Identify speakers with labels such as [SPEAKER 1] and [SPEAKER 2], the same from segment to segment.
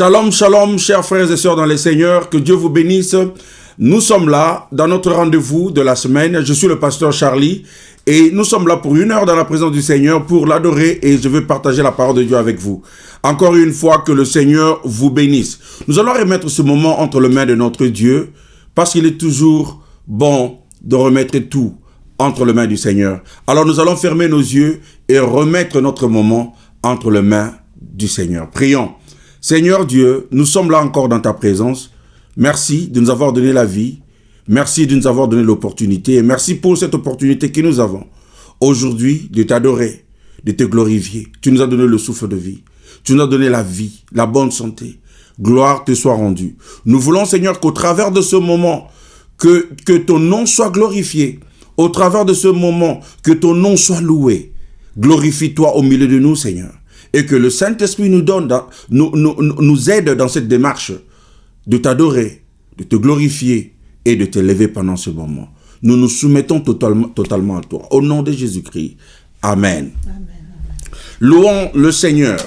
[SPEAKER 1] Shalom, shalom, chers frères et sœurs dans les Seigneurs, que Dieu vous bénisse. Nous sommes là dans notre rendez-vous de la semaine. Je suis le pasteur Charlie et nous sommes là pour 1 heure dans la présence du Seigneur pour l'adorer et je veux partager la parole de Dieu avec vous. Encore une fois, que le Seigneur vous bénisse. Nous allons remettre ce moment entre les mains de notre Dieu parce qu'il est toujours bon de remettre tout entre les mains du Seigneur. Alors nous allons fermer nos yeux et remettre notre moment entre les mains du Seigneur. Prions. Seigneur Dieu, nous sommes là encore dans ta présence. Merci de nous avoir donné la vie. Merci de nous avoir donné l'opportunité. Et merci pour cette opportunité que nous avons aujourd'hui de t'adorer, de te glorifier. Tu nous as donné le souffle de vie. Tu nous as donné la vie, la bonne santé. Gloire te soit rendue. Nous voulons, Seigneur, qu'au travers de ce moment, que ton nom soit glorifié. Au travers de ce moment, que ton nom soit loué. Glorifie-toi au milieu de nous, Seigneur. Et que le Saint-Esprit nous aide dans cette démarche de t'adorer, de te glorifier et de t'élever pendant ce moment. Nous nous soumettons totalement à toi. Au nom de Jésus-Christ. Amen. Amen. Louons le Seigneur.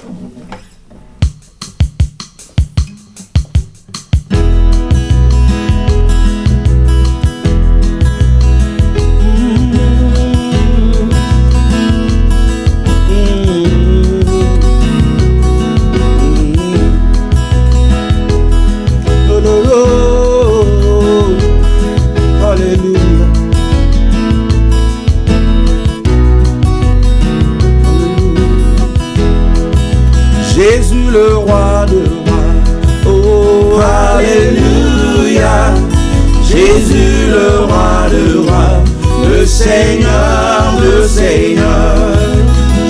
[SPEAKER 2] Jésus le roi de rois, oh alléluia. Jésus le roi de rois, le Seigneur de seigneurs.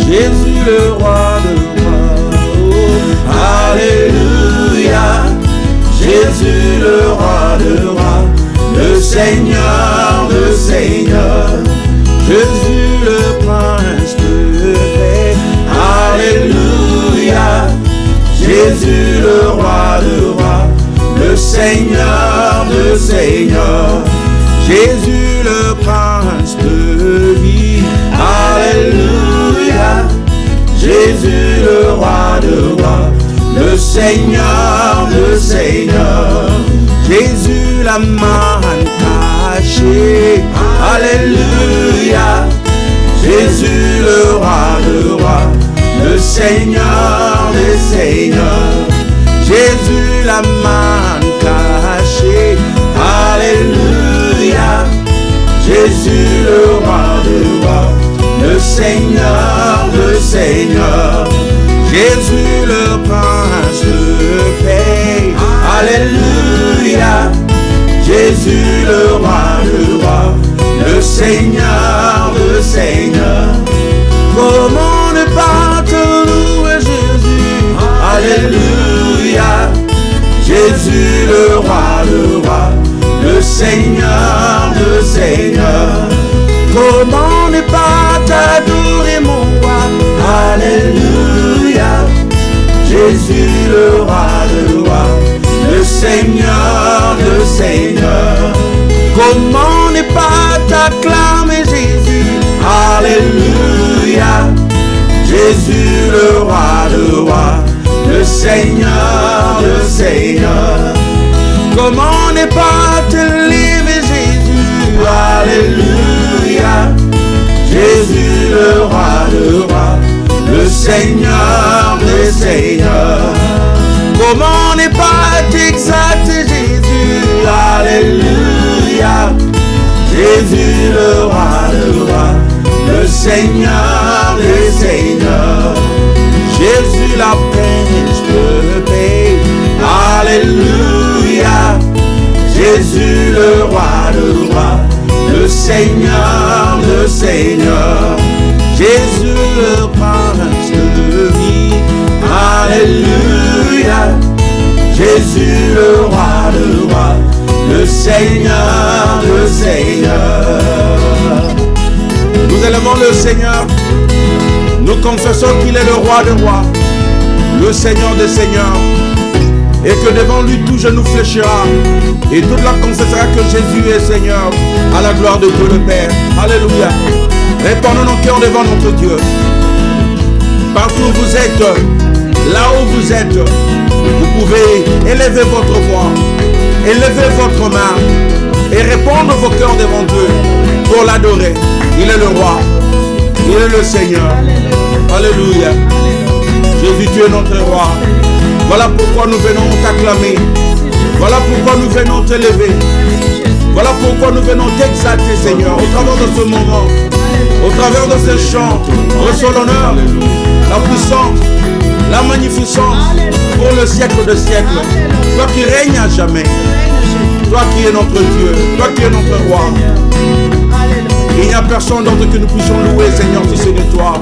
[SPEAKER 2] Jésus le roi de rois, oh alléluia. Jésus le roi de rois, le Seigneur de seigneurs. Jésus le prince de paix, alléluia. Jésus le roi de rois, le Seigneur de seigneurs. Jésus le prince de vie, alléluia. Jésus le roi de rois, le Seigneur de seigneurs. Jésus la manne cachée, alléluia. Jésus le roi de rois, le Seigneur des seigneurs. Jésus la manne cachée, alléluia. Jésus le roi de rois, le Seigneur de seigneurs. Jésus le prince de paix, alléluia. Jésus le roi de rois, le Seigneur de seigneurs. Comment ne pas te louer Jésus, alléluia. Jésus le roi de rois, le Seigneur de seigneurs. Comment ne pas t'adorer mon roi, alléluia. Jésus le roi de rois, le Seigneur de seigneurs. Comment ne pas t'acclamer Jésus, alléluia. Jésus le roi de rois, le Seigneur de seigneurs. Comment ne pas te lever Jésus, alléluia. Jésus le roi de rois, le Seigneur de seigneurs. Comment ne pas t'exalter Jésus, alléluia. Jésus le roi de rois, le Seigneur des seigneurs. Jésus la prince de paix, alléluia. Jésus le roi de rois, le Seigneur de seigneurs. Jésus le prince de vie, alléluia. Jésus le roi de rois, le Seigneur de seigneurs. Nous élevons le Seigneur. Nous confessons qu'il est le roi de rois, le Seigneur des seigneurs. Et que devant lui tout genou fléchira et toute la confessera que Jésus est Seigneur, à la gloire de Dieu le Père. Alléluia. Répandons nos cœurs devant notre Dieu. Partout où vous êtes, là où vous êtes,
[SPEAKER 1] Vous pouvez élever votre voix, élever votre main et répandre vos cœurs devant Dieu pour l'adorer. Il est le roi, il est le Seigneur. Alléluia. Jésus, tu es notre roi. Voilà pourquoi nous venons t'acclamer. Voilà pourquoi nous venons t'élever. Voilà pourquoi nous venons t'exalter, Seigneur, au travers de ce moment, au travers de ces chants. Reçois l'honneur, la puissance, la magnificence pour le siècle de siècles. Toi qui règnes à jamais. Toi qui es notre Dieu. Toi qui es notre roi. Il n'y a personne d'autre que nous puissions louer, Seigneur, si ce n'est toi.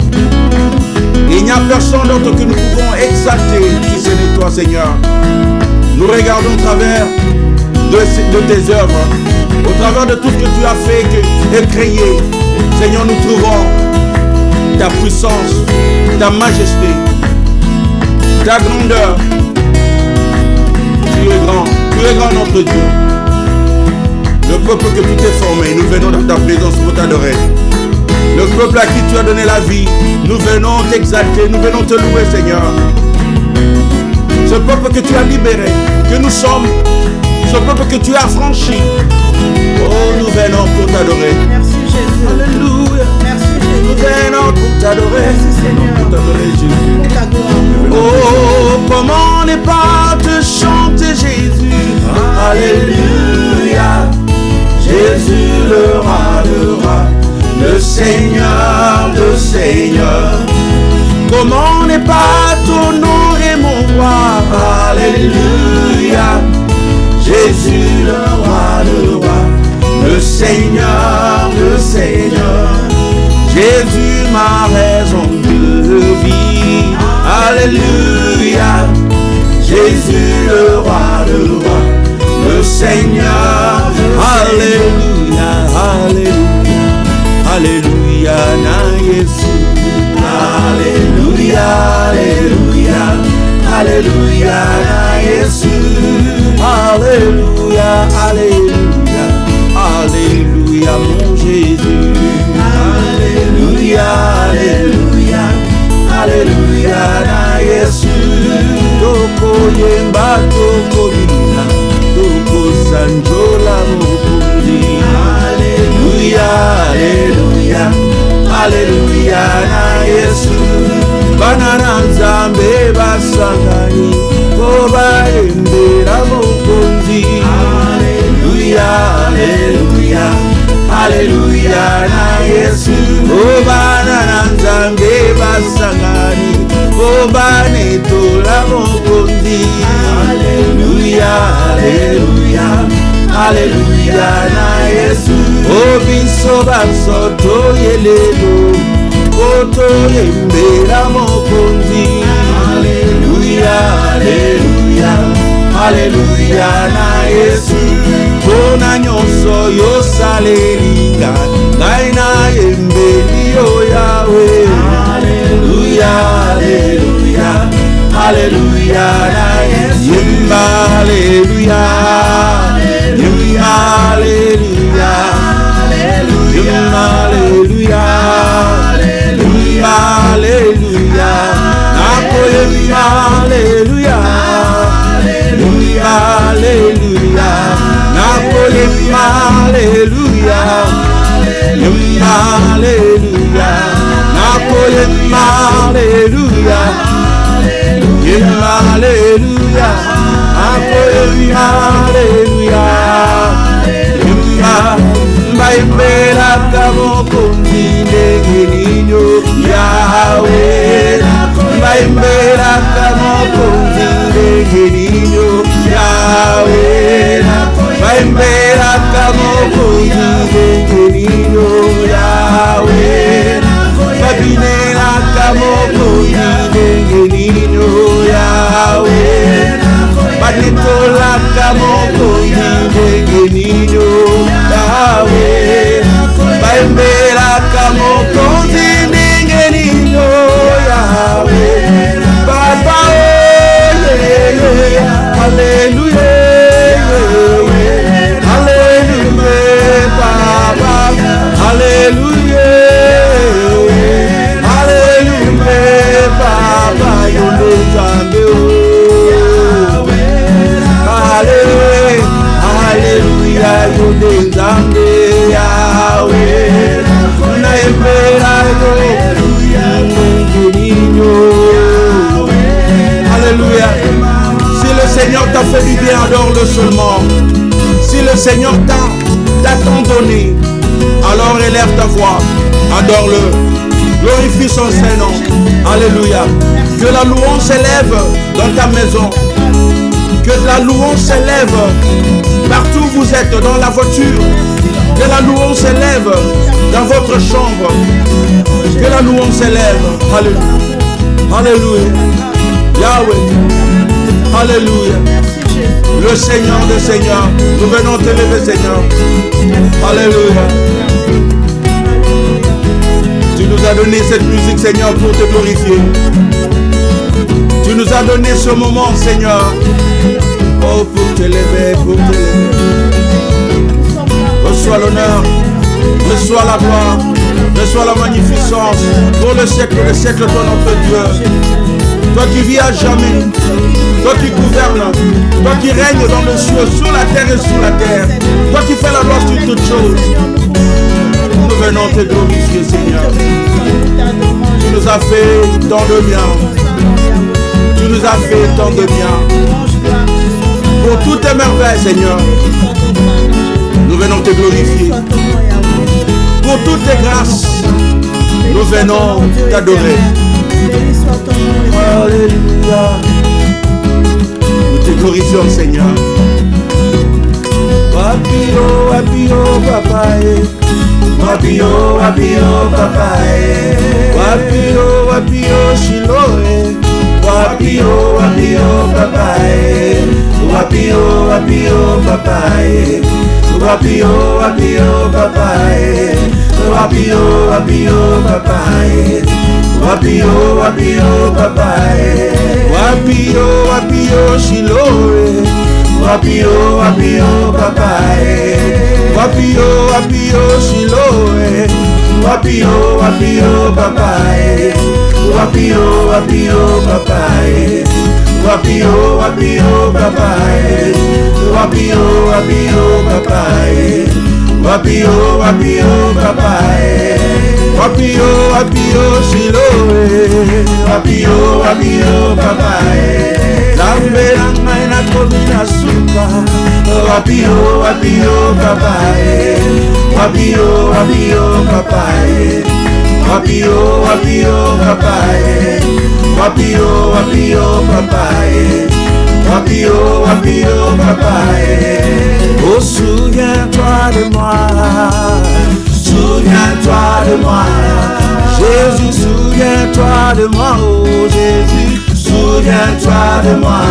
[SPEAKER 1] Il n'y a personne d'autre que nous pouvons exalter si ce n'est toi, Seigneur. Nous regardons au travers de tes œuvres, au travers de tout ce que tu as fait et créé. Seigneur, nous trouvons ta puissance, ta majesté, ta grandeur. Tu es grand notre Dieu. Le peuple que tu t'es formé, nous venons dans ta présence pour t'adorer. Le peuple à qui tu as donné la vie, nous venons t'exalter, nous venons te louer, Seigneur. Ce peuple que tu as libéré, que nous sommes, ce peuple que tu as franchi, oh, nous venons pour t'adorer.
[SPEAKER 3] Merci Jésus.
[SPEAKER 1] Alléluia.
[SPEAKER 3] Merci Jésus.
[SPEAKER 1] Nous venons pour t'adorer.
[SPEAKER 3] Merci Seigneur.
[SPEAKER 1] Pour t'adorer, Jésus.
[SPEAKER 3] Pour ta gloire.
[SPEAKER 1] Oh, comment ne pas te chanter, Jésus. Alléluia. Jésus le roi, le Seigneur, le Seigneur. Comment ne pas t'honorer, mon roi. Alléluia. Jésus le roi, le Seigneur, le Seigneur. Jésus ma raison de vie. Alléluia. Jésus le roi, le Seigneur. Alléluia, alléluia, alléluia, na Jésus. Alléluia, alléluia, alléluia, na Jésus. Alléluia, alléluia, alléluia, mon Jésus. Alléluia, alléluia, alléluia, na Jésus. Toko yemba, toko bina, toko sanjola mokundi. Alléluia, alléluia, alléluia, na Jésus. Banana nzambe basangani, koba endera mokundi. Alléluia, alléluia, alléluia, na Jésus. Oh banana nzambe basangani, koba netola mokundi. Alléluia, alléluia, alléluia, na Jésus. Oh biso basoto yelelo, koto yembera mokundi. Alléluia, alléluia, alléluia, na Jésus. Bona nyonso yo salelinga, ngai na yembeli yo Yahweh. Alléluia, alléluia, alléluia, na Jésus. Yemba, alléluia, yemba, alléluia, yemba, alléluia, yemba, alléluia, nako yemba, alléluia, yemba, alléluia, nako yemba, alléluia, yemba, alléluia, nako yemba, alléluia, yemba, alléluia, nako yemba, alléluia, yemba, mbaimbela kamokundi ndegeninyo Yahweh. Mbaimbela kamokundi ndegeninyo Yahweh. Mbaimbela kamokundi ndegeninyo Yahweh. Babinela kamokundi ndegeninyo Yahweh. Baditola kamokundi ndegeninyo Yahweh. Mbaimbela kamokundi ndegeninyo Yahweh. Baba, alléluia, alléluia, Baba, alléluia, alléluia, Baba, yonde zambe. t'a fait du bien, adore-le seulement. Si le Seigneur t'a tant donné, alors élève ta voix, adore-le. Glorifie son Saint-Nom. Alléluia. Que la louange s'élève dans ta maison. Que la louange s'élève partout où vous êtes, dans la voiture. Que la louange s'élève dans votre chambre. Que la louange s'élève. Alléluia. Alléluia. Yahweh. Alléluia. Le Seigneur des Seigneurs. Nous venons t'élever, Seigneur. Alléluia. Tu nous as donné cette musique, Seigneur, pour te glorifier. Tu nous as donné ce moment, Seigneur. Oh, pour t'élever, pour t'élever. Reçois l'honneur, reçois la gloire, reçois la magnificence. Pour le siècle des siècles, toi notre Dieu. Toi qui vis à jamais, toi qui gouvernes, toi qui règnes dans le ciel, sur la terre et sous la terre. Toi qui fais la loi sur toutes choses. Nous venons te glorifier, Seigneur. Tu nous as fait tant de bien. Tu nous as fait tant de bien. Pour toutes tes merveilles, Seigneur, nous venons te glorifier. Pour toutes tes grâces, nous venons t'adorer. Alléluia. Nous te glorifions, Seigneur. Wapio, wapio, papaye. Wapio, wapio, papaye. Wapio, wapio, shiloe. Wapio, wapio, papaye. Wapio, wapio, papaye. Wapio, wapio, papaye. Wapio, wapio, papaye. Wapio, wapio, papaye. Wapio, wapio, shiloe. Wapio, wapio, papaye. Wapio, wapio, shiloe. Wapio, wapio, papaye. Wapio, wapio, papaye. Wapio, wapio, papaye. Wapio, wapio, papaye. Wapio, wapio, papaye. Wapio, wapio, shiloe. Wapio, wapio, papaye. Lambe langa inakomina suka. Wapio, wapio, papaye. Wapio, wapio, papaye. Wapio, wapio, papaye. Wapio, wapio, papaye. Wapio, wapio, papaye. Oh, souviens-toi de moi. Souviens-toi de moi. Jésus, souviens-toi de moi. Oh, Jésus, souviens-toi de moi.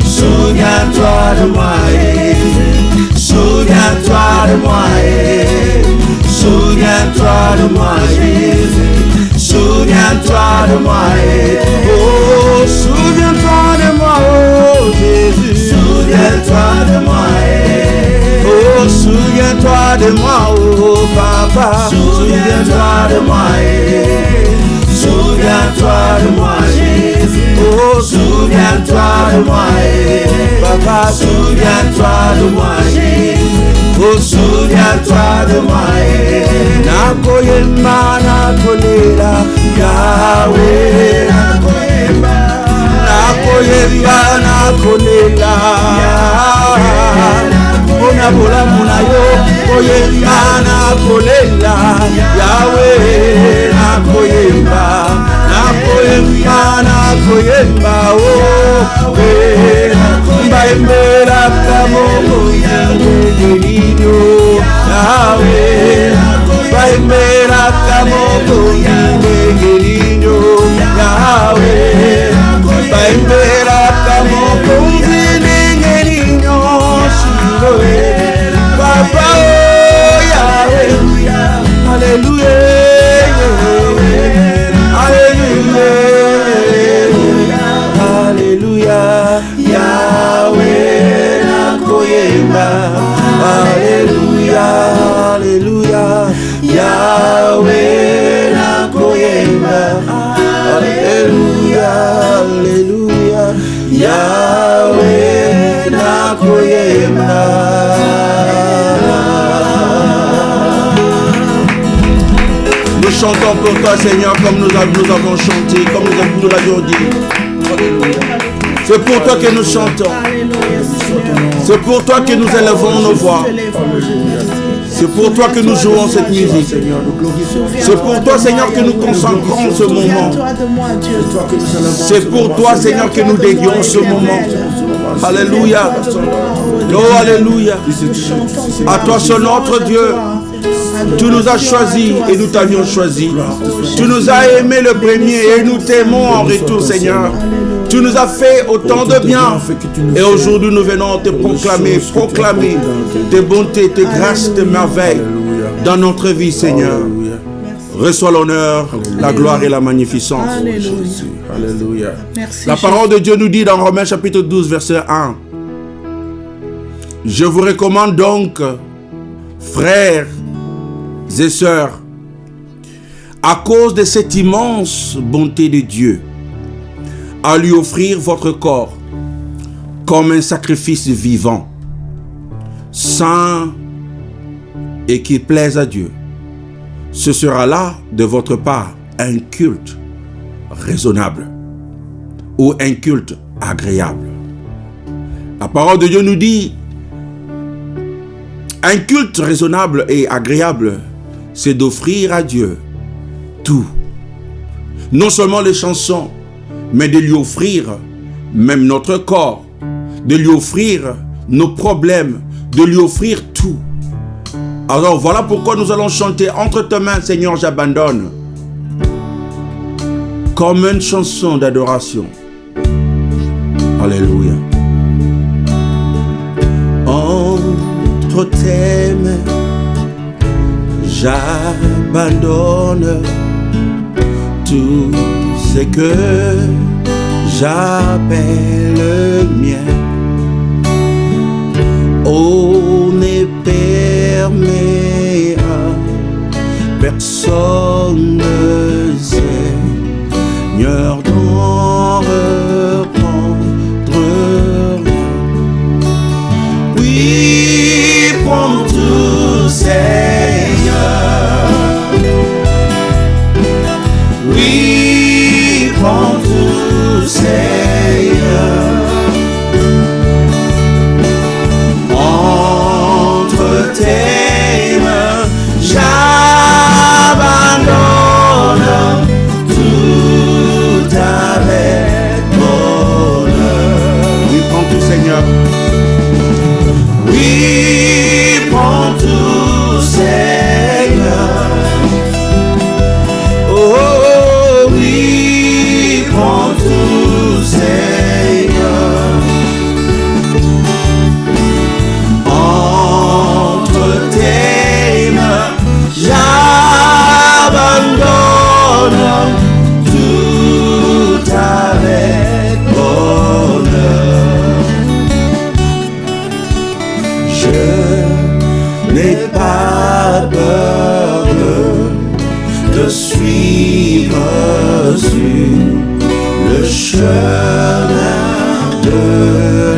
[SPEAKER 1] Souviens-toi de moi. Souviens-toi de moi. Souviens-toi de moi, Jésus. Souviens-toi de moi. Oh, souviens-toi de moi, oh Jésus. Souviens-toi de moi. Oh, souviens-toi de moi, oh Papa. Souviens-toi de moi. Souviens-toi de moi, Jésus. Oh, souviens-toi de moi. Papa, souviens-toi de moi, Jésus. Oh, souviens-toi de moi. Nakoyemba, nakolela, Yahweh. Nakoyemba, nakoyemba, nakolela, Ona bola munayo, koyemba, nakolela, Yahweh. Nakoyemba, nakoyemba, nakoyemba, oh, mbaembera kamomo ngenino, Yahweh. Mbaembera kamomo ngenino, Yahweh. Mbaembera kamomo ngenino, Shiloh. Papa, oh, Yahweh. Hallelujah. Alléluia, Yahweh nakoyemba. Alléluia, alléluia, Yahweh nakoyemba. Alléluia, alléluia, Yahweh nakoyemba. Nous chantons pour toi, Seigneur, comme nous avons chanté, comme nous l'avions dit. Alléluia. C'est pour toi que nous chantons.
[SPEAKER 3] Alléluia, Seigneur.
[SPEAKER 1] C'est pour toi que nous élevons nos voix. C'est pour toi que nous jouons cette musique. C'est pour toi, Seigneur, que nous consacrons ce moment. C'est pour toi, Seigneur, que nous dédions ce moment. Alléluia. Oh, alléluia. À toi seul notre Dieu. Tu nous as choisis et nous t'avions choisi. Tu nous as aimés le premier et nous t'aimons en retour, Seigneur. Tu nous as fait autant de bien. Et aujourd'hui, nous venons te proclamer tes bontés, tes grâces, tes merveilles dans notre vie, Seigneur. Reçois l'honneur, la gloire et la magnificence.
[SPEAKER 3] Alléluia.
[SPEAKER 1] La parole de Dieu nous dit dans Romains chapitre 12, verset 1. Je vous recommande donc, frères et sœurs, à cause de cette immense bonté de Dieu, à lui offrir votre corps comme un sacrifice vivant, saint et qui plaise à Dieu. Ce sera là, de votre part, un culte raisonnable ou un culte agréable. La parole de Dieu nous dit, un culte raisonnable et agréable, c'est d'offrir à Dieu tout. Non seulement les chansons, mais de lui offrir même notre corps, de lui offrir nos problèmes, de lui offrir tout. Alors voilà pourquoi nous allons chanter entre tes mains, Seigneur, j'abandonne, comme une chanson d'adoration. Alléluia. Entre tes mains, j'abandonne tout ce que j'appelle mien. Oh, ne permet à personne, Seigneur, d'en reprendre rien. Oui, prends tout, Seigneur. Oui, prends tout, Seigneur. Entre tes mains, j'abandonne tout avec bonheur. Oui, prends tout, Seigneur. Oui, prends tout, Seigneur. Oh, oui, prends tout, Seigneur. Entre tes mains, j'abandonne tout avec bonheur. Je n'ai pas peur de suivre sur le chemin de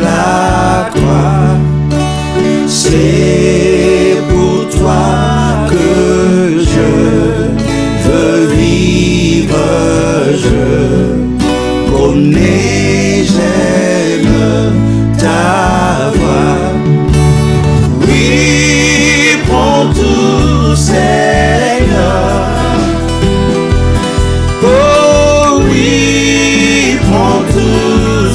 [SPEAKER 1] la croix. C'est pour toi que je veux vivre. Je connais, j'aime ta voix. Oui, prends tout, Seigneur. Oh oui, prends tout,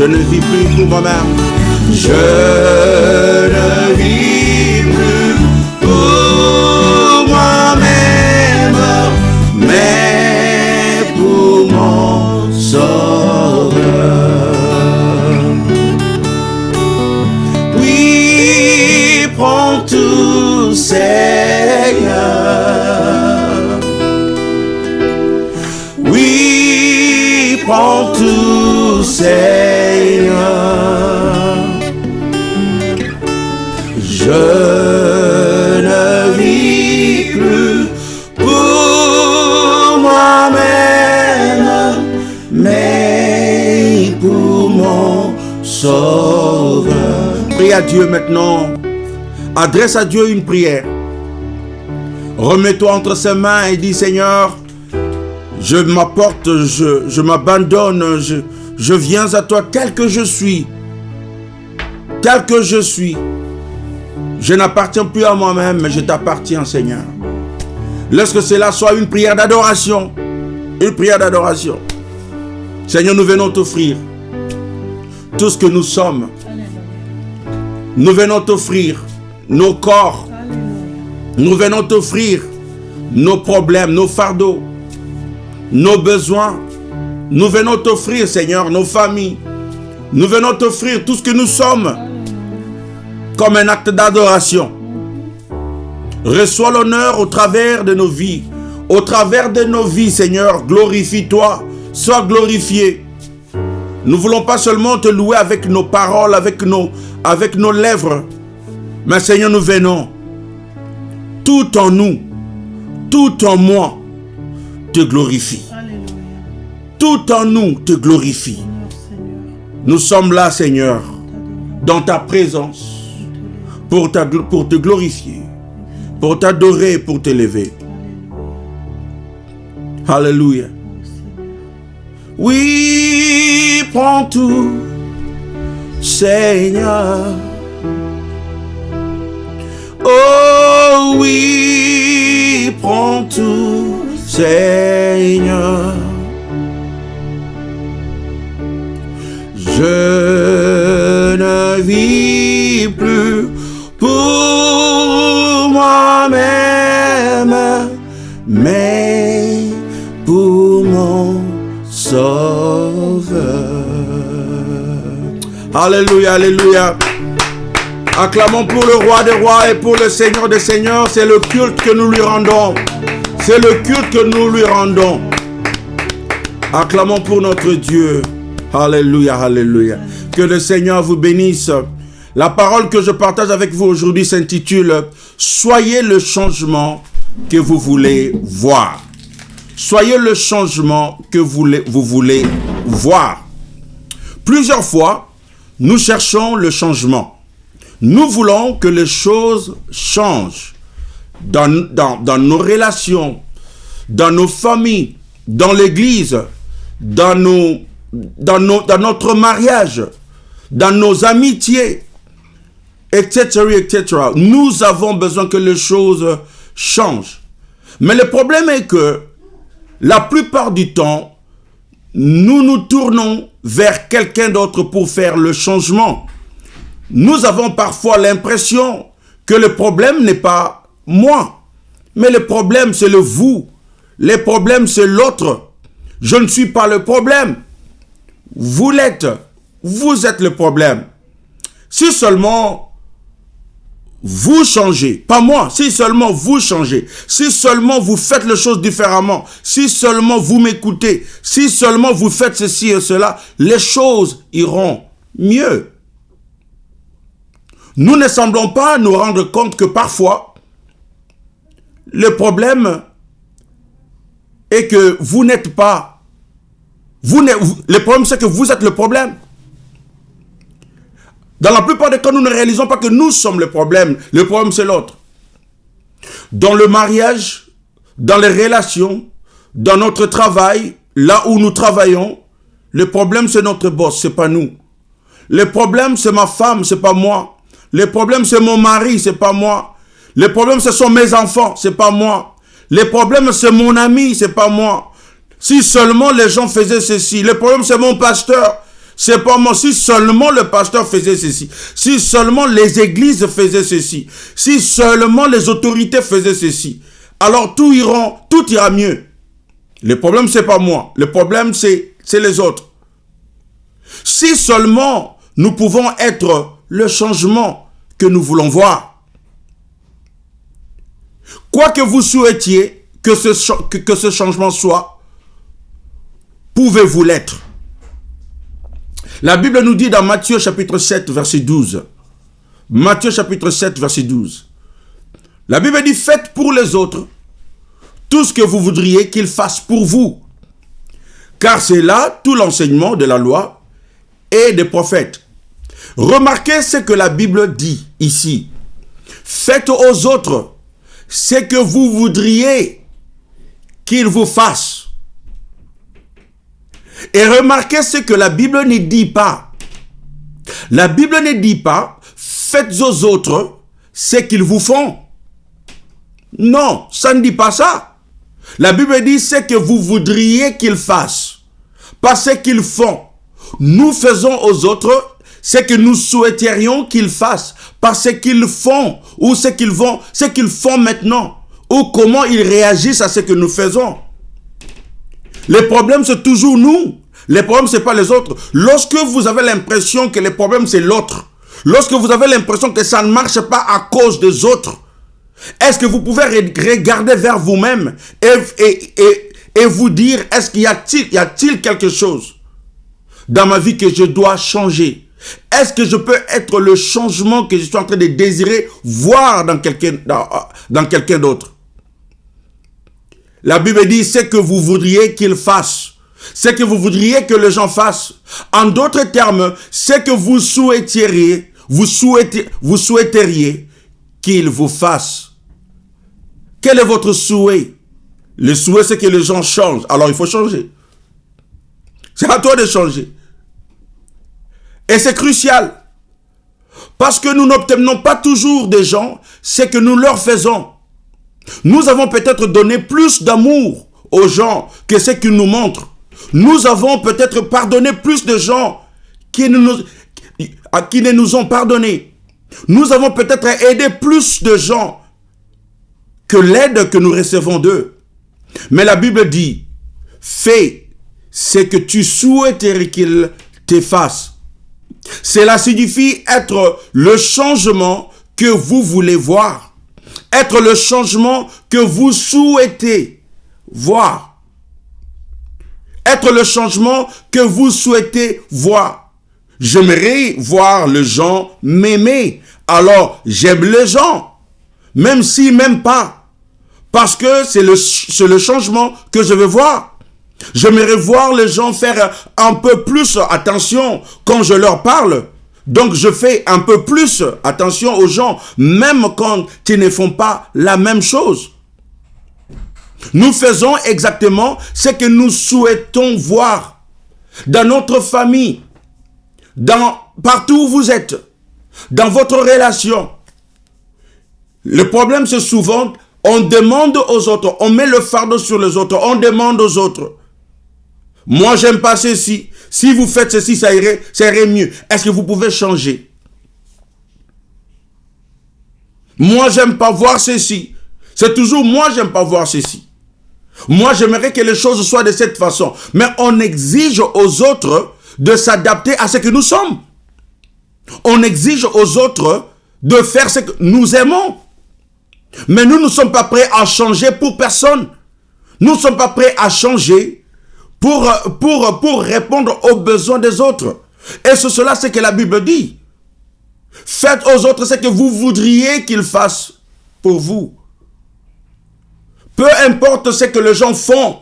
[SPEAKER 1] ne vis plus pour moi-même. Je ne vis plus pour moi-même, mais pour mon Sauveur. Oui, prends tout, Seigneur. Oui, prends tout, Seigneur. Je ne vis plus pour moi-même, mais pour mon Sauveur. Prie à Dieu maintenant. Adresse à Dieu une prière. Remets-toi entre ses mains et dis: Seigneur, je m'apporte, je m'abandonne, je viens à toi tel que je suis. Tel que je suis. Je n'appartiens plus à moi-même, mais je t'appartiens, Seigneur. Laisse que cela soit une prière d'adoration. Une prière d'adoration. Seigneur, nous venons t'offrir tout ce que nous sommes. Nous venons t'offrir nos corps. Nous venons t'offrir nos problèmes, nos fardeaux, nos besoins. Nous venons t'offrir, Seigneur, nos familles. Nous venons t'offrir tout ce que nous sommes comme un acte d'adoration. Reçois l'honneur au travers de nos vies. Au travers de nos vies, Seigneur, glorifie-toi, sois glorifié. Nous ne voulons pas seulement te louer avec nos paroles, avec nos lèvres, mais Seigneur, nous venons, tout en nous, tout en moi, te glorifie.
[SPEAKER 3] Alléluia.
[SPEAKER 1] Tout en nous te glorifie.
[SPEAKER 3] Seigneur.
[SPEAKER 1] Nous sommes là, Seigneur, dans ta présence, pour te glorifier, pour t'adorer, pour t'élever. Alléluia. Oui, prends tout, Seigneur. Oh oui, prends tout, Seigneur. Je ne vis plus pour moi-même, mais pour mon Sauveur. Alléluia, alléluia. Acclamons pour le roi des rois et pour le Seigneur des seigneurs. C'est le culte que nous lui rendons. C'est le culte que nous lui rendons. Acclamons pour notre Dieu. Alléluia, alléluia. Que le Seigneur vous bénisse. La parole que je partage avec vous aujourd'hui s'intitule « Soyez le changement que vous voulez voir ». Soyez le changement que vous voulez voir. Plusieurs fois, nous cherchons le changement. Nous voulons que les choses changent dans nos relations, dans nos familles, dans l'église, dans notre mariage, dans nos amitiés, etc., etc. Nous avons besoin que les choses changent. Mais le problème est que la plupart du temps, nous nous tournons vers quelqu'un d'autre pour faire le changement. Nous avons parfois l'impression que le problème n'est pas moi, mais le problème c'est le vous. Le problème c'est l'autre. Je ne suis pas le problème. Vous l'êtes. Vous êtes le problème. Si seulement vous changez, pas moi, si seulement vous changez, si seulement vous faites les choses différemment, si seulement vous m'écoutez, si seulement vous faites ceci et cela, les choses iront mieux. Nous ne semblons pas nous rendre compte que parfois, le problème est que vous n'êtes pas, le problème c'est que vous êtes le problème. Dans la plupart des cas, nous ne réalisons pas que nous sommes le problème. Le problème, c'est l'autre. Dans le mariage, dans les relations, dans notre travail, là où nous travaillons, le problème, c'est notre boss, c'est pas nous. Le problème, c'est ma femme, c'est pas moi. Le problème, c'est mon mari, c'est pas moi. Le problème, ce sont mes enfants, c'est pas moi. Le problème, c'est mon ami, c'est pas moi. Si seulement les gens faisaient ceci. Le problème, c'est mon pasteur. c'est pas moi. Si seulement le pasteur faisait ceci, si seulement les églises faisaient ceci, si seulement les autorités faisaient ceci, alors tout ira mieux. Le problème, c'est pas moi. Le problème, c'est les autres. Si seulement nous pouvons être le changement que nous voulons voir. Quoi que vous souhaitiez que ce changement soit, pouvez-vous l'être. La Bible nous dit dans Matthieu chapitre 7, verset 12. Matthieu chapitre 7, verset 12. La Bible dit, faites pour les autres tout ce que vous voudriez qu'ils fassent pour vous. Car c'est là tout l'enseignement de la loi et des prophètes. Remarquez ce que la Bible dit ici. Faites aux autres ce que vous voudriez qu'ils vous fassent. Et remarquez ce que la Bible ne dit pas. La Bible ne dit pas, faites aux autres ce qu'ils vous font. Non, ça ne dit pas ça. La Bible dit ce que vous voudriez qu'ils fassent, pas ce qu'ils font. Nous faisons aux autres ce que nous souhaiterions qu'ils fassent, pas ce qu'ils font ou ce qu'ils font maintenant, ou comment ils réagissent à ce que nous faisons. Le problème, c'est toujours nous. Le problème, c'est pas les autres. Lorsque vous avez l'impression que le problème, c'est l'autre, lorsque vous avez l'impression que ça ne marche pas à cause des autres, est-ce que vous pouvez regarder vers vous-même et vous dire, est-ce qu'il y a-t-il quelque chose dans ma vie que je dois changer? Est-ce que je peux être le changement que je suis en train de désirer voir dans quelqu'un d'autre? La Bible dit, c'est que vous voudriez qu'il fasse. C'est que vous voudriez que les gens fassent. En d'autres termes, c'est que vous souhaiteriez qu'il vous fasse. Quel est votre souhait? Le souhait, c'est que les gens changent. Alors, il faut changer. C'est à toi de changer. Et c'est crucial. Parce que nous n'obtenons pas toujours des gens ce que nous leur faisons. Nous avons peut-être donné plus d'amour aux gens que ce qu'ils nous montrent. Nous avons peut-être pardonné plus de gens qui ne nous ont pardonné. Nous avons peut-être aidé plus de gens que l'aide que nous recevons d'eux. Mais la Bible dit, fais ce que tu souhaiterais qu'ils te fassent. Cela signifie être le changement que vous voulez voir. Être le changement que vous souhaitez voir. Être le changement que vous souhaitez voir. J'aimerais voir les gens m'aimer. Alors, j'aime les gens. Même si, même pas. Parce que c'est le changement que je veux voir. J'aimerais voir les gens faire un peu plus attention quand je leur parle. Donc, je fais un peu plus attention aux gens, même quand ils ne font pas la même chose. Nous faisons exactement ce que nous souhaitons voir dans notre famille, partout où vous êtes, dans votre relation. Le problème, c'est souvent, on demande aux autres, on met le fardeau sur les autres, on demande aux autres. Moi, j'aime pas ceci. Si vous faites ceci, ça irait mieux. Est-ce que vous pouvez changer? Moi, j'aime pas voir ceci. C'est toujours moi, j'aime pas voir ceci. Moi, j'aimerais que les choses soient de cette façon. Mais on exige aux autres de s'adapter à ce que nous sommes. On exige aux autres de faire ce que nous aimons. Mais nous ne sommes pas prêts à changer pour personne. Nous ne sommes pas prêts à changer pour répondre aux besoins des autres. Et c'est cela ce que la Bible dit. Faites aux autres ce que vous voudriez qu'ils fassent pour vous. Peu importe ce que les gens font,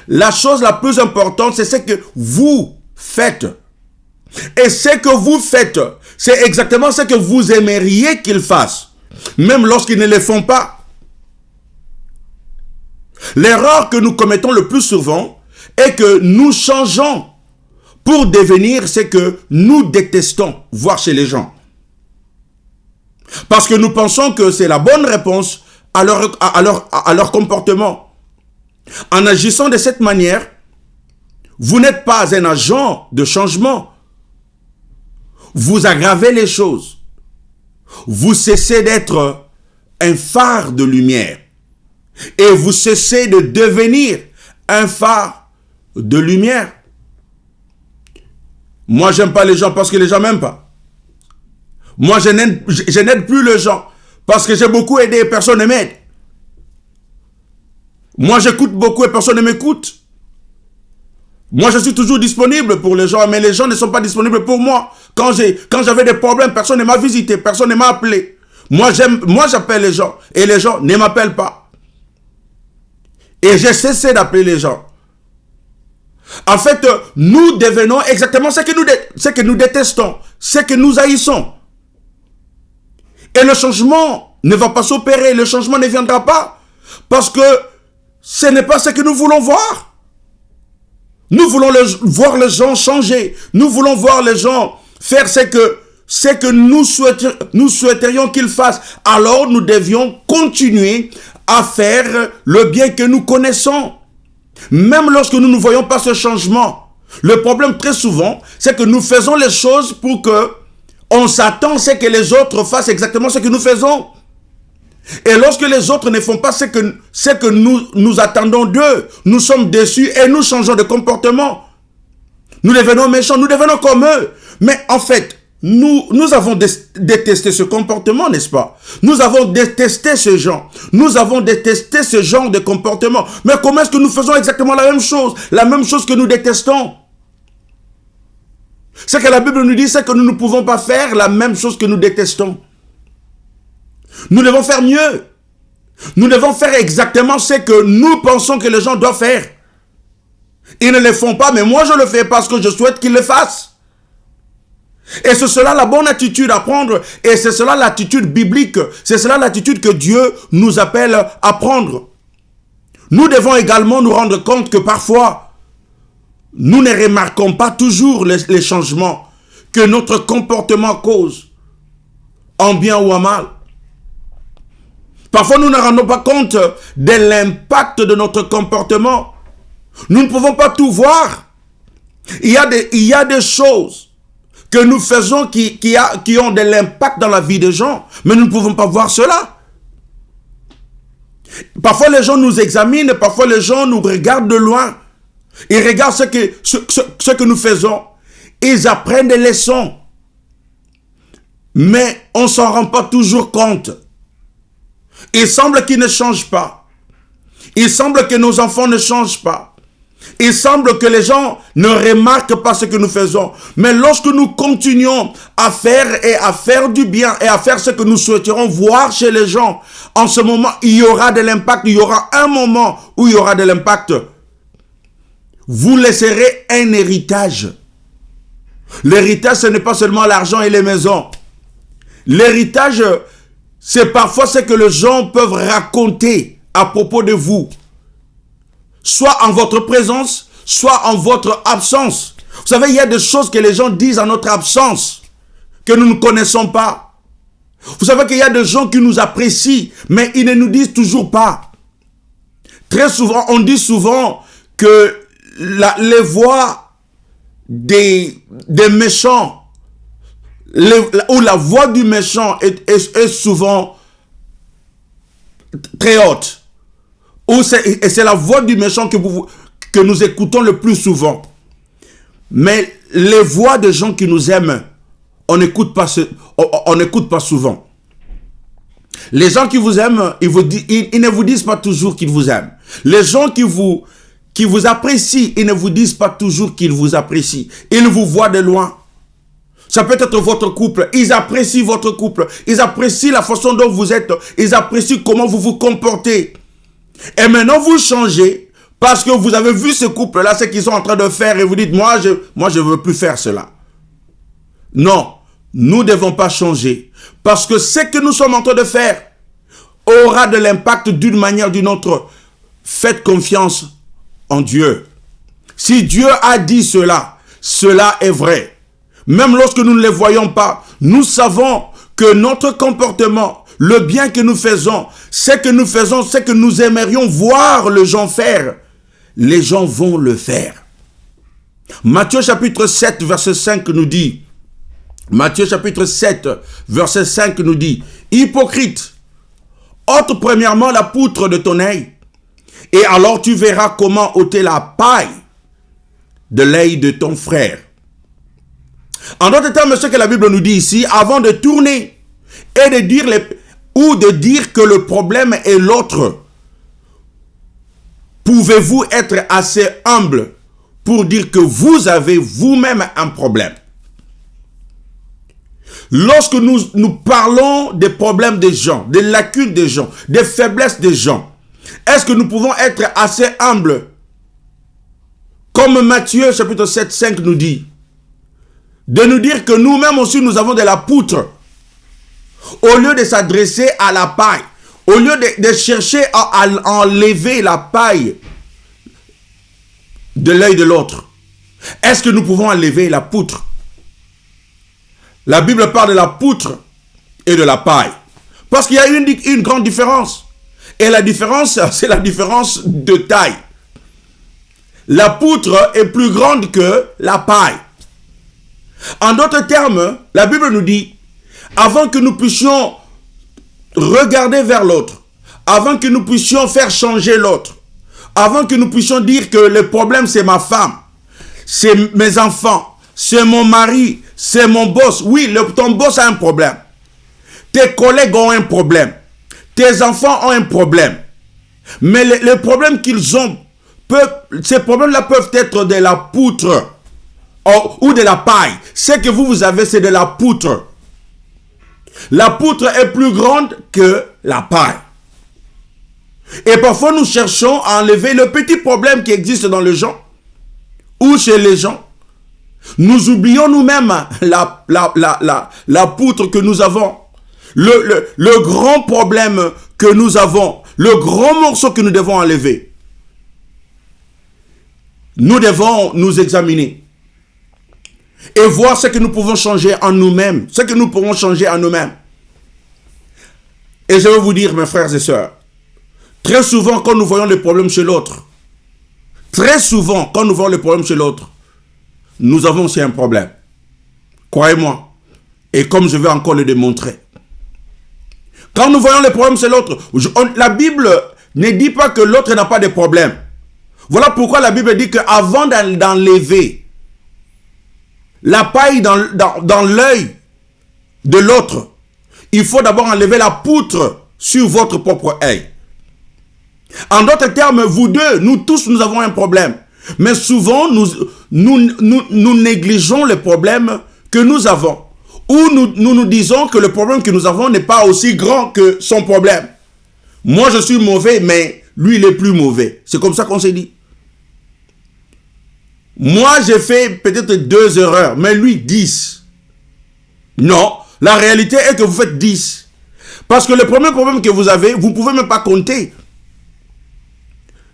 [SPEAKER 1] la chose la plus importante, c'est ce que vous faites. Et ce que vous faites, c'est exactement ce que vous aimeriez qu'ils fassent, même lorsqu'ils ne le font pas. L'erreur que nous commettons le plus souvent est que nous changeons pour devenir ce que nous détestons voir chez les gens. Parce que nous pensons que c'est la bonne réponse à leur comportement. En agissant de cette manière, vous n'êtes pas un agent de changement, vous aggravez les choses. Vous cessez d'être un phare de lumière. Et vous cessez de devenir un phare de lumière. Moi, j'aime pas les gens parce que les gens m'aiment pas. Moi, je n'aide plus les gens parce que j'ai beaucoup aidé et personne ne m'aide. Moi, j'écoute beaucoup et personne ne m'écoute. Moi, je suis toujours disponible pour les gens, mais les gens ne sont pas disponibles pour moi. Quand j'avais des problèmes, personne ne m'a visité, personne ne m'a appelé. Moi, j'appelle les gens et les gens ne m'appellent pas. Et j'ai cessé d'appeler les gens. En fait, nous devenons exactement ce que nous détestons, ce que nous haïssons. Et le changement ne va pas s'opérer, le changement ne viendra pas. Parce que ce n'est pas ce que nous voulons voir. Nous voulons voir les gens changer. Nous voulons voir les gens faire ce que nous souhaiterions qu'ils fassent. Alors nous devions continuer à faire le bien que nous connaissons. Même lorsque nous ne voyons pas ce changement. Le problème très souvent, c'est que nous faisons les choses pour que on s'attend à ce que les autres fassent exactement ce que nous faisons. Et lorsque les autres ne font pas ce que nous attendons d'eux, nous sommes déçus et nous changeons de comportement. Nous devenons méchants, nous devenons comme eux. Mais en fait, nous avons détesté ce comportement, n'est-ce pas? Nous avons détesté ce genre. Nous avons détesté ce genre de comportement. Mais comment est-ce que nous faisons exactement la même chose que nous détestons? Ce que la Bible nous dit, c'est que nous ne pouvons pas faire la même chose que nous détestons. Nous devons faire mieux. Nous devons faire exactement ce que nous pensons que les gens doivent faire. Ils ne le font pas, mais moi je le fais parce que je souhaite qu'ils le fassent. Et c'est cela la bonne attitude à prendre. Et c'est cela l'attitude biblique. C'est cela l'attitude que Dieu nous appelle à prendre. Nous devons également nous rendre compte que parfois, nous ne remarquons pas toujours les changements que notre comportement cause, en bien ou en mal. Parfois, nous ne rendons pas compte de l'impact de notre comportement. Nous ne pouvons pas tout voir. Il y a des choses que nous faisons qui ont de l'impact dans la vie des gens, mais nous ne pouvons pas voir cela. Parfois, les gens nous examinent, parfois les gens nous regardent de loin. Ils regardent ce que nous faisons. Ils apprennent des leçons. Mais on ne s'en rend pas toujours compte. Il semble qu'ils ne changent pas. Il semble que nos enfants ne changent pas. Il semble que les gens ne remarquent pas ce que nous faisons. Mais lorsque nous continuons à faire du bien et à faire ce que nous souhaiterons voir chez les gens, en ce moment, il y aura de l'impact. Il y aura un moment où il y aura de l'impact. Vous laisserez un héritage. L'héritage, ce n'est pas seulement l'argent et les maisons. L'héritage, c'est parfois ce que les gens peuvent raconter à propos de vous. Soit en votre présence, soit en votre absence. Vous savez, il y a des choses que les gens disent en notre absence, que nous ne connaissons pas. Vous savez qu'il y a des gens qui nous apprécient, mais ils ne nous disent toujours pas. Très souvent, on dit souvent que les voix des méchants, ou la voix du méchant est souvent très haute. Et c'est la voix du méchant que nous écoutons le plus souvent. Mais les voix de gens qui nous aiment, on n'écoute pas souvent. Les gens qui vous aiment, ils ne vous disent pas toujours qu'ils vous aiment. Les gens qui vous apprécient, ils ne vous disent pas toujours qu'ils vous apprécient. Ils vous voient de loin. Ça peut être votre couple. Ils apprécient votre couple. Ils apprécient la façon dont vous êtes. Ils apprécient comment vous vous comportez. Et maintenant, vous changez parce que vous avez vu ce couple-là, ce qu'ils sont en train de faire, et vous dites, moi, je ne veux plus faire cela. Non, nous ne devons pas changer. Parce que ce que nous sommes en train de faire aura de l'impact d'une manière ou d'une autre. Faites confiance en Dieu. Si Dieu a dit cela, cela est vrai. Même lorsque nous ne les voyons pas, nous savons que notre comportement, le bien que nous faisons, ce que nous aimerions voir les gens faire, les gens vont le faire. Matthieu chapitre 7, verset 5 nous dit, Matthieu chapitre 7, verset 5 nous dit, « Hypocrite, ôte premièrement la poutre de ton œil, et alors tu verras comment ôter la paille de l'œil de ton frère. » En d'autres termes, ce que la Bible nous dit ici, avant de tourner et de dire que le problème est l'autre, pouvez-vous être assez humble pour dire que vous avez vous-même un problème? Lorsque nous parlons des problèmes des gens, des lacunes des gens, des faiblesses des gens, est-ce que nous pouvons être assez humbles? Comme Matthieu chapitre 7, 5 nous dit, de nous dire que nous-mêmes aussi nous avons de la poutre. Au lieu de s'adresser à la paille, au lieu de chercher à enlever la paille de l'œil de l'autre, est-ce que nous pouvons enlever la poutre? La Bible parle de la poutre et de la paille. Parce qu'il y a une grande différence. Et la différence, c'est la différence de taille. La poutre est plus grande que la paille. En d'autres termes, la Bible nous dit, avant que nous puissions regarder vers l'autre, avant que nous puissions faire changer l'autre, avant que nous puissions dire que le problème c'est ma femme, c'est mes enfants, c'est mon mari, c'est mon boss. Oui, ton boss a un problème. Tes collègues ont un problème. Tes enfants ont un problème. Mais les problèmes qu'ils ont, ces problèmes-là peuvent être de la poutre ou de la paille. Ce que vous avez, c'est de la poutre. La poutre est plus grande que la paille. Et parfois, nous cherchons à enlever le petit problème qui existe dans les gens ou chez les gens. Nous oublions nous-mêmes la poutre que nous avons. Le grand problème que nous avons, le grand morceau que nous devons enlever. Nous devons nous examiner et voir ce que nous pouvons changer en nous-mêmes, ce que nous pouvons changer en nous-mêmes. Et je vais vous dire, mes frères et sœurs, très souvent quand nous voyons les problèmes chez l'autre, nous avons aussi un problème. Croyez-moi. Et comme je vais encore le démontrer. Quand nous voyons les problèmes chez l'autre, la Bible ne dit pas que l'autre n'a pas de problème. Voilà pourquoi la Bible dit qu'avant d'enlever la paille dans l'œil de l'autre, il faut d'abord enlever la poutre sur votre propre œil. En d'autres termes, vous deux, nous tous, nous avons un problème. Mais souvent, nous négligeons les problèmes que nous avons. Ou nous disons que le problème que nous avons n'est pas aussi grand que son problème. Moi, je suis mauvais, mais lui, il est plus mauvais. C'est comme ça qu'on s'est dit. Moi, j'ai fait peut-être 2 erreurs, mais lui, 10. Non, la réalité est que vous faites 10. Parce que le premier problème que vous avez, vous ne pouvez même pas compter.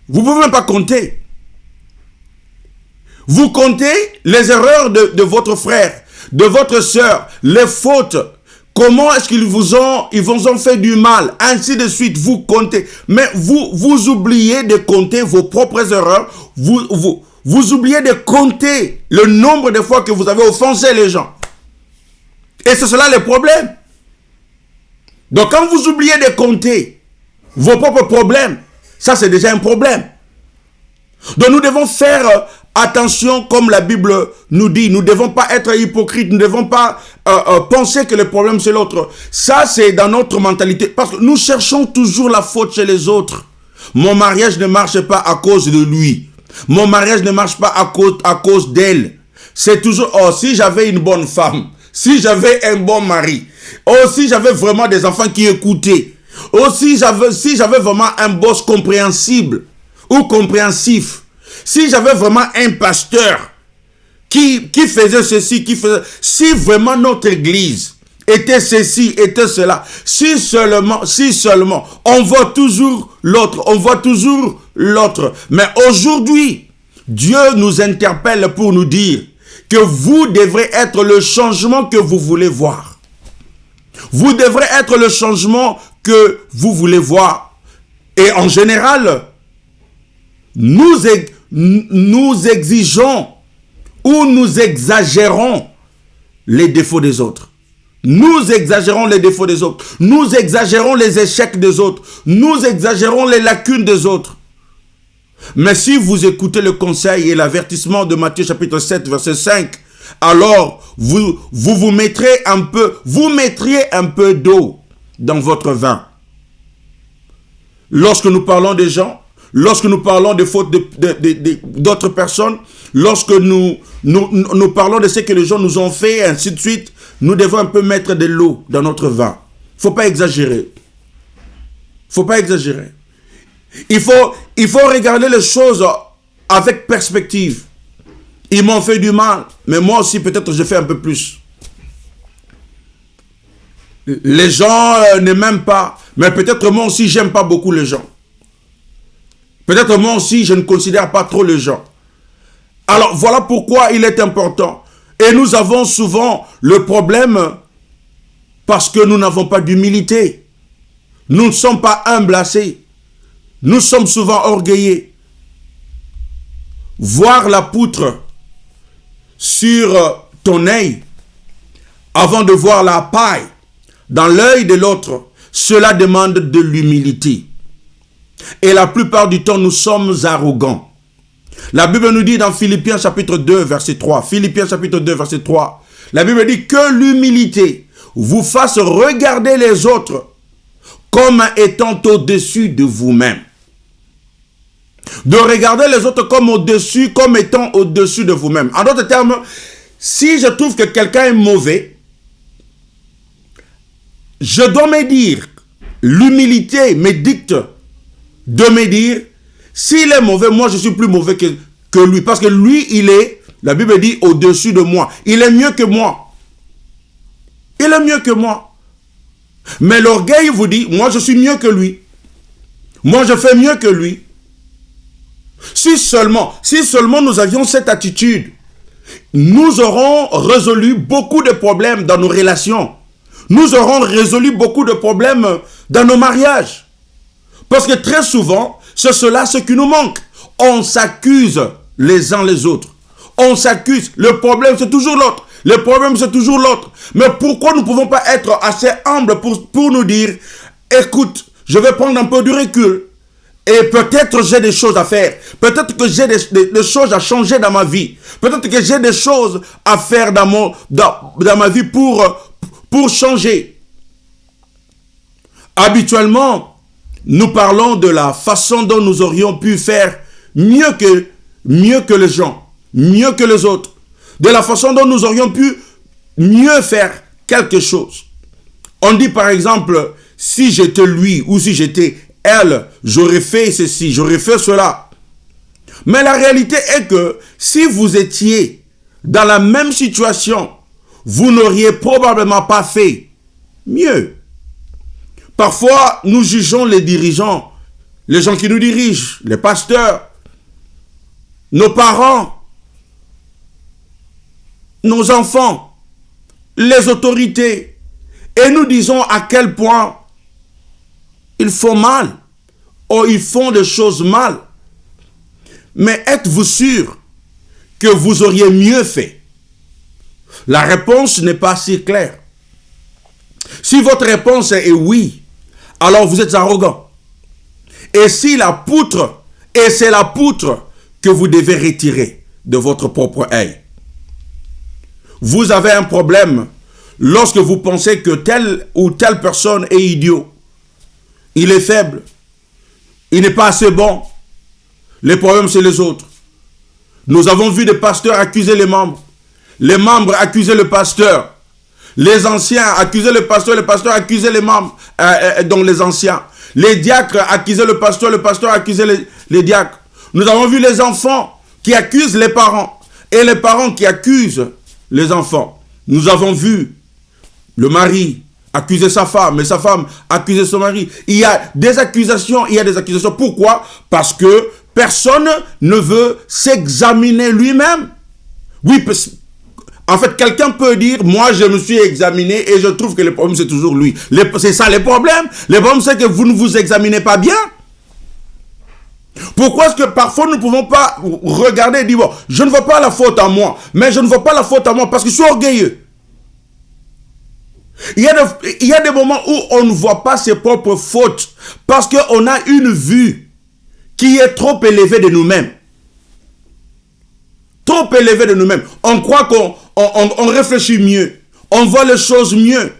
[SPEAKER 1] Vous ne pouvez même pas compter. Vous comptez les erreurs de votre frère, de votre soeur, les fautes. Comment est-ce qu'ils vous ont fait du mal, ainsi de suite, vous comptez. Mais vous oubliez de compter vos propres erreurs. Vous oubliez de compter le nombre de fois que vous avez offensé les gens. Et c'est cela le problème. Donc quand vous oubliez de compter vos propres problèmes, ça c'est déjà un problème. Donc nous devons faire attention, comme la Bible nous dit. Nous ne devons pas être hypocrites. Nous ne devons pas penser que le problème c'est l'autre. Ça c'est dans notre mentalité. Parce que nous cherchons toujours la faute chez les autres. Mon mariage ne marche pas à cause de lui. Mon mariage ne marche pas à cause d'elle. C'est toujours, oh, si j'avais une bonne femme, si j'avais un bon mari, oh, si j'avais vraiment des enfants qui écoutaient, oh, si j'avais vraiment un boss compréhensible ou compréhensif, si j'avais vraiment un pasteur qui faisait ceci, si vraiment notre église était ceci, était cela, si seulement, on voit toujours l'autre, mais aujourd'hui, Dieu nous interpelle pour nous dire que vous devrez être le changement que vous voulez voir. Vous devrez être le changement que vous voulez voir. Et en général, nous exigeons ou nous exagérons les défauts des autres. Nous exagérons les défauts des autres. Nous exagérons les échecs des autres. Nous exagérons les lacunes des autres. Mais si vous écoutez le conseil et l'avertissement de Matthieu chapitre 7, verset 5, alors vous mettriez un peu d'eau dans votre vin. Lorsque nous parlons des gens, lorsque nous parlons des fautes d'autres personnes, lorsque nous parlons de ce que les gens nous ont fait, et ainsi de suite, nous devons un peu mettre de l'eau dans notre vin. Il ne faut pas exagérer. Il ne faut pas exagérer. Il faut regarder les choses avec perspective. Ils m'ont fait du mal, mais moi aussi peut-être je fais un peu plus. Les gens ne m'aiment pas, mais peut-être moi aussi j'aime pas beaucoup les gens. Peut-être moi aussi je ne considère pas trop les gens. Alors voilà pourquoi il est important. Et nous avons souvent le problème parce que nous n'avons pas d'humilité. Nous ne sommes pas humbles assez. Nous sommes souvent orgueillés. Voir la poutre sur ton œil avant de voir la paille dans l'œil de l'autre, cela demande de l'humilité. Et la plupart du temps, nous sommes arrogants. La Bible nous dit dans Philippiens chapitre 2, verset 3, Philippiens chapitre 2, verset 3, la Bible dit que l'humilité vous fasse regarder les autres comme étant au-dessus de vous-même. De regarder les autres comme étant au-dessus de vous-même. En d'autres termes, si je trouve que quelqu'un est mauvais, je dois me dire, l'humilité me dicte de me dire, s'il est mauvais, moi je suis plus mauvais que lui. Parce que lui, il est, la Bible dit, au-dessus de moi. Il est mieux que moi. Il est mieux que moi. Mais l'orgueil vous dit, moi je suis mieux que lui. Moi je fais mieux que lui. Si seulement nous avions cette attitude, nous aurons résolu beaucoup de problèmes dans nos relations. Nous aurons résolu beaucoup de problèmes dans nos mariages. Parce que très souvent, c'est cela ce qui nous manque. On s'accuse les uns les autres. On s'accuse. Le problème, c'est toujours l'autre. Le problème, c'est toujours l'autre. Mais pourquoi nous ne pouvons pas être assez humbles pour nous dire, écoute, je vais prendre un peu du recul. Et peut-être j'ai des choses à faire. Peut-être que j'ai des choses à changer dans ma vie. Peut-être que j'ai des choses à faire dans ma vie pour changer. Habituellement, nous parlons de la façon dont nous aurions pu faire mieux que les gens, mieux que les autres. De la façon dont nous aurions pu mieux faire quelque chose. On dit par exemple, si j'étais lui ou si j'étais elle, j'aurais fait ceci, j'aurais fait cela. Mais la réalité est que si vous étiez dans la même situation, vous n'auriez probablement pas fait mieux. Parfois, nous jugeons les dirigeants, les gens qui nous dirigent, les pasteurs, nos parents, nos enfants, les autorités, et nous disons à quel point ils font mal, ou ils font des choses mal. Mais êtes-vous sûr que vous auriez mieux fait? La réponse n'est pas si claire. Si votre réponse est oui, alors vous êtes arrogant. Et si la poutre, et c'est la poutre que vous devez retirer de votre propre œil. Vous avez un problème lorsque vous pensez que telle ou telle personne est idiot. Il est faible. Il n'est pas assez bon. Les problèmes, c'est les autres. Nous avons vu des pasteurs accuser les membres. Les membres accusaient le pasteur. Les anciens accusaient le pasteur accusait les membres, donc les anciens. Les diacres accusaient le pasteur accusait les diacres. Nous avons vu les enfants qui accusent les parents et les parents qui accusent les enfants. Nous avons vu le mari accuser sa femme et sa femme accuser son mari. Il y a des accusations, Pourquoi? Parce que personne ne veut s'examiner lui-même. Oui, en fait, quelqu'un peut dire, moi je me suis examiné et je trouve que le problème c'est toujours lui. C'est ça le problème. Le problème c'est que vous ne vous examinez pas bien. Pourquoi est-ce que parfois nous ne pouvons pas regarder et dire, bon, je ne vois pas la faute à moi, mais je ne vois pas la faute à moi parce que je suis orgueilleux. Il y a des moments où on ne voit pas ses propres fautes parce qu'on a une vue qui est trop élevée de nous-mêmes. Trop élevée de nous-mêmes. On croit qu'on réfléchit mieux. On voit les choses mieux.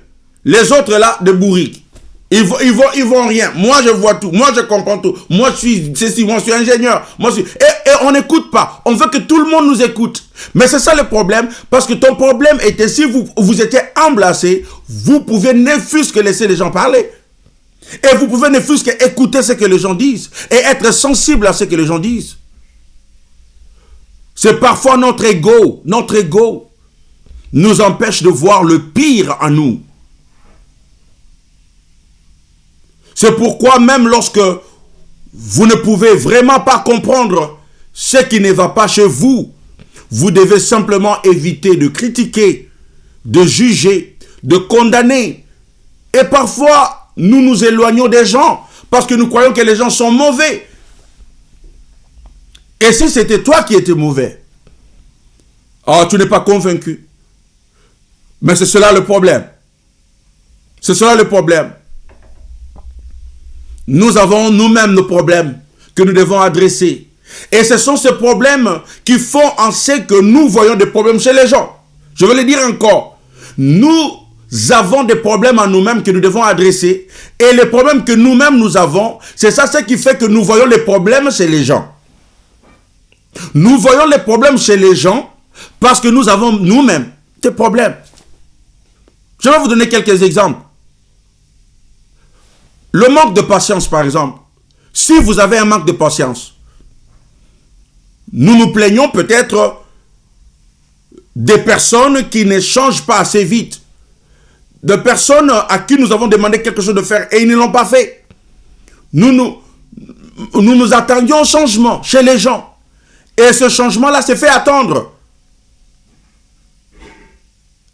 [SPEAKER 1] Les autres là, de bourriques. Ils vont rien. Moi, je vois tout. Moi, je comprends tout. Moi, je suis ceci. Moi, je suis ingénieur. Et on n'écoute pas. On veut que tout le monde nous écoute. Mais c'est ça le problème. Parce que ton problème était, si vous étiez embrassé, vous pouvez ne fût-ce que laisser les gens parler. Et vous pouvez ne fût-ce que écouter ce que les gens disent. Et être sensible à ce que les gens disent. C'est parfois notre ego nous empêche de voir le pire en nous. C'est pourquoi même lorsque vous ne pouvez vraiment pas comprendre ce qui ne va pas chez vous, vous devez simplement éviter de critiquer, de juger, de condamner. Et parfois, nous nous éloignons des gens parce que nous croyons que les gens sont mauvais. Et si c'était toi qui étais mauvais, tu n'es pas convaincu. Mais c'est cela le problème. C'est cela le problème. Nous avons nous-mêmes nos problèmes que nous devons adresser. Et ce sont ces problèmes qui font en sorte que nous voyons des problèmes chez les gens. Je veux le dire encore. Nous avons des problèmes en nous-mêmes que nous devons adresser. Et les problèmes que nous-mêmes nous avons, c'est ça ce qui fait que nous voyons les problèmes chez les gens. Nous voyons les problèmes chez les gens parce que nous avons nous-mêmes des problèmes. Je vais vous donner quelques exemples. Le manque de patience, par exemple. Si vous avez un manque de patience, nous nous plaignons peut-être des personnes qui ne changent pas assez vite. De personnes à qui nous avons demandé quelque chose de faire et ils ne l'ont pas fait. Nous attendions au changement chez les gens. Et ce changement-là s'est fait attendre.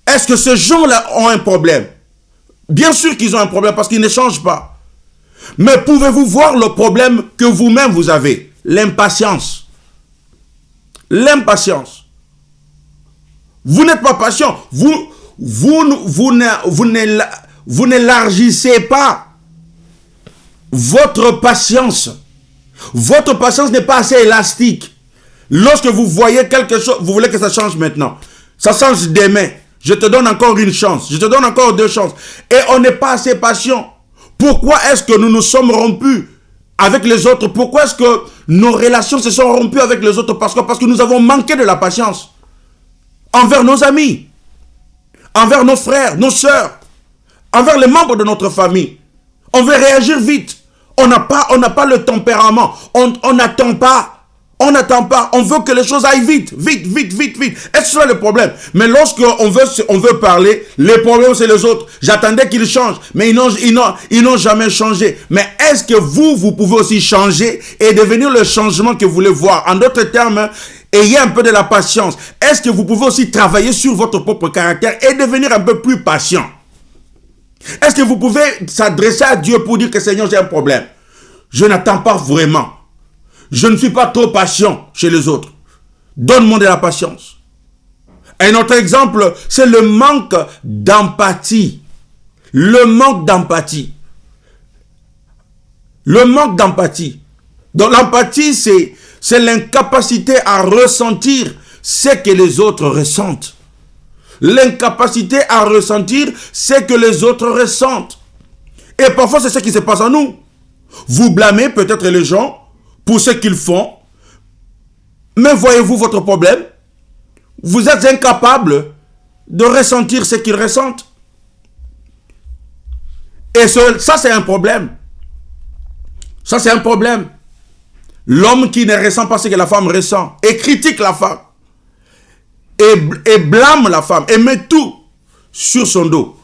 [SPEAKER 1] Est-ce que ces gens-là ont un problème? Bien sûr qu'ils ont un problème parce qu'ils ne changent pas. Mais pouvez-vous voir le problème que vous-même vous avez? L'impatience. L'impatience. Vous n'êtes pas patient. Vous n'élargissez pas votre patience. Votre patience n'est pas assez élastique. Lorsque vous voyez quelque chose, vous voulez que ça change maintenant. Ça change demain. Je te donne encore une chance. Je te donne encore 2 chances. Et on n'est pas assez patient. Pourquoi est-ce que nous nous sommes rompus avec les autres? Pourquoi est-ce que nos relations se sont rompues avec les autres? Parce que nous avons manqué de la patience. Envers nos amis. Envers nos frères, nos sœurs. Envers les membres de notre famille. On veut réagir vite. On n'a pas le tempérament. On n'attend pas. On n'attend pas. On veut que les choses aillent vite. Vite. Est-ce que c'est le problème? Mais lorsqu'on veut parler, les problèmes c'est les autres. J'attendais qu'ils changent. Mais ils n'ont jamais changé. Mais est-ce que vous pouvez aussi changer et devenir le changement que vous voulez voir? En d'autres termes, ayez un peu de la patience. Est-ce que vous pouvez aussi travailler sur votre propre caractère et devenir un peu plus patient? Est-ce que vous pouvez s'adresser à Dieu pour dire que Seigneur, j'ai un problème? Je n'attends pas vraiment. Je ne suis pas trop patient chez les autres. Donne-moi de la patience. Un autre exemple, c'est le manque d'empathie. Le manque d'empathie. Le manque d'empathie. Donc l'empathie, c'est l'incapacité à ressentir ce que les autres ressentent. L'incapacité à ressentir ce que les autres ressentent. Et parfois, c'est ce qui se passe en nous. Vous blâmez peut-être les gens pour ce qu'ils font. Mais voyez-vous votre problème? Vous êtes incapable de ressentir ce qu'ils ressentent. Et ça, c'est un problème. Ça, c'est un problème. L'homme qui ne ressent pas ce que la femme ressent et critique la femme et blâme la femme et met tout sur son dos.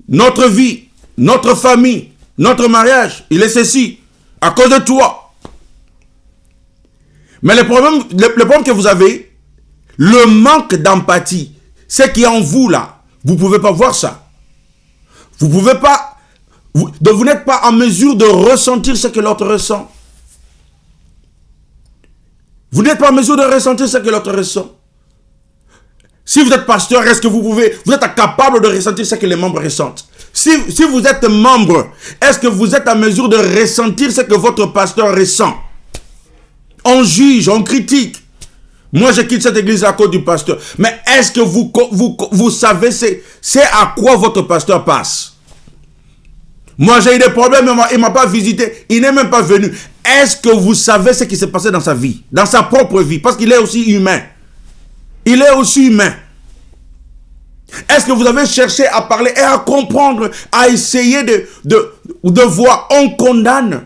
[SPEAKER 1] Notre vie, notre famille, notre mariage, il est ceci. À cause de toi. Mais le problème que vous avez, le manque d'empathie, c'est qui est en vous là. Vous ne pouvez pas voir ça. Vous pouvez pas. Donc vous n'êtes pas en mesure de ressentir ce que l'autre ressent. Vous n'êtes pas en mesure de ressentir ce que l'autre ressent. Si vous êtes pasteur, est-ce que vous êtes capable de ressentir ce que les membres ressentent? Si vous êtes membre, est-ce que vous êtes en mesure de ressentir ce que votre pasteur ressent? On juge, on critique. Moi, je quitte cette église à cause du pasteur. Mais est-ce que vous savez c'est à quoi votre pasteur passe? Moi, j'ai eu des problèmes, il ne m'a pas visité, il n'est même pas venu. Est-ce que vous savez ce qui s'est passé dans sa vie, dans sa propre vie? Parce qu'il est aussi humain. Il est aussi humain. Est-ce que vous avez cherché à parler et à comprendre, à essayer de voir? On condamne.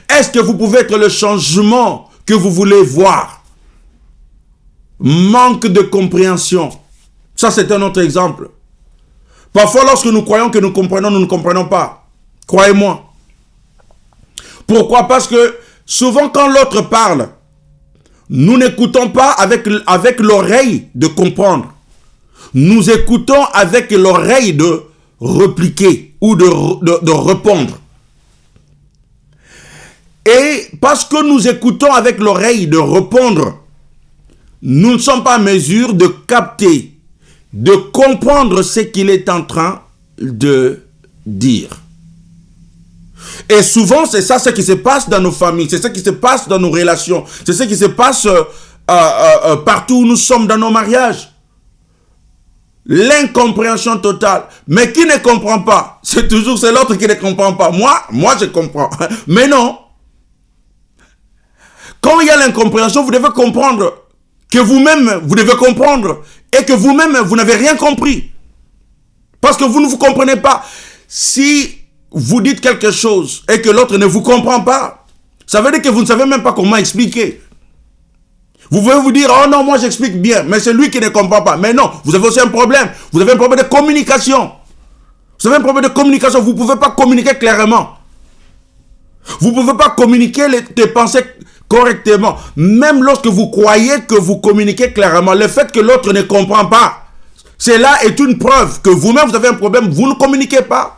[SPEAKER 1] Est-ce que vous pouvez être le changement que vous voulez voir? Manque de compréhension. Ça, c'est un autre exemple. Parfois, lorsque nous croyons que nous comprenons, nous ne comprenons pas. Croyez-moi. Pourquoi? Parce que souvent, quand l'autre parle, nous n'écoutons pas avec l'oreille de comprendre. Nous écoutons avec l'oreille de répliquer ou de répondre. Et parce que nous écoutons avec l'oreille de répondre, nous ne sommes pas en mesure de capter, de comprendre ce qu'il est en train de dire. Et souvent, c'est ça ce qui se passe dans nos familles, c'est ce qui se passe dans nos relations, c'est ce qui se passe partout où nous sommes dans nos mariages. L'incompréhension totale. Mais qui ne comprend pas? C'est l'autre qui ne comprend pas. Moi je comprends. Mais non. Quand il y a l'incompréhension, vous devez comprendre que vous-même, vous devez comprendre et que vous-même, vous n'avez rien compris. Parce que vous ne vous comprenez pas. Si vous dites quelque chose et que l'autre ne vous comprend pas, ça veut dire que vous ne savez même pas comment expliquer. Vous pouvez vous dire, oh non, moi j'explique bien, mais c'est lui qui ne comprend pas. Mais non, vous avez aussi un problème. Vous avez un problème de communication. Vous avez un problème de communication. Vous ne pouvez pas communiquer clairement. Vous ne pouvez pas communiquer tes pensées correctement. Même lorsque vous croyez que vous communiquez clairement, le fait que l'autre ne comprend pas, cela est une preuve que vous-même vous avez un problème. Vous ne communiquez pas.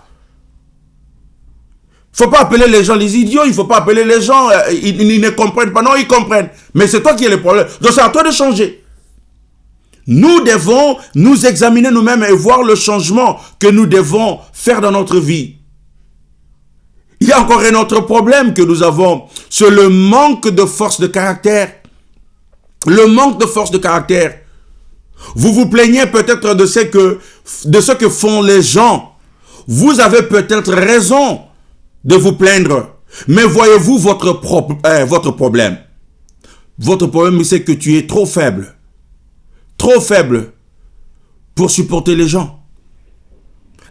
[SPEAKER 1] Il ne faut pas appeler les gens les idiots, il ne faut pas appeler les gens, ils ne comprennent pas. Non, ils comprennent. Mais c'est toi qui as le problème. Donc c'est à toi de changer. Nous devons nous examiner nous-mêmes et voir le changement que nous devons faire dans notre vie. Il y a encore un autre problème que nous avons, c'est le manque de force de caractère. Le manque de force de caractère. Vous vous plaignez peut-être de ce que font les gens. Vous avez peut-être raison de vous plaindre. Mais voyez-vous votre problème. Votre problème, c'est que tu es trop faible. Trop faible pour supporter les gens.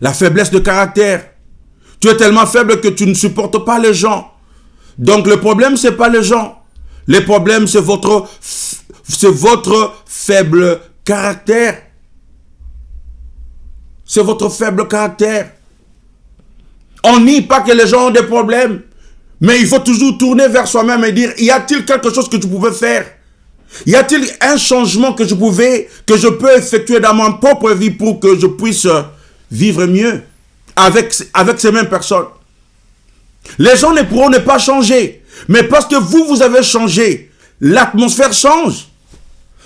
[SPEAKER 1] La faiblesse de caractère. Tu es tellement faible que tu ne supportes pas les gens. Donc le problème, ce n'est pas les gens. Le problème, c'est votre faible caractère. C'est votre faible caractère. On nie pas que les gens ont des problèmes. Mais il faut toujours tourner vers soi-même et dire, y a-t-il quelque chose que tu pouvais faire? Y a-t-il un changement que je peux effectuer dans ma propre vie pour que je puisse vivre mieux avec ces mêmes personnes? Les gens ne pourront ne pas changer. Mais parce que vous avez changé, l'atmosphère change.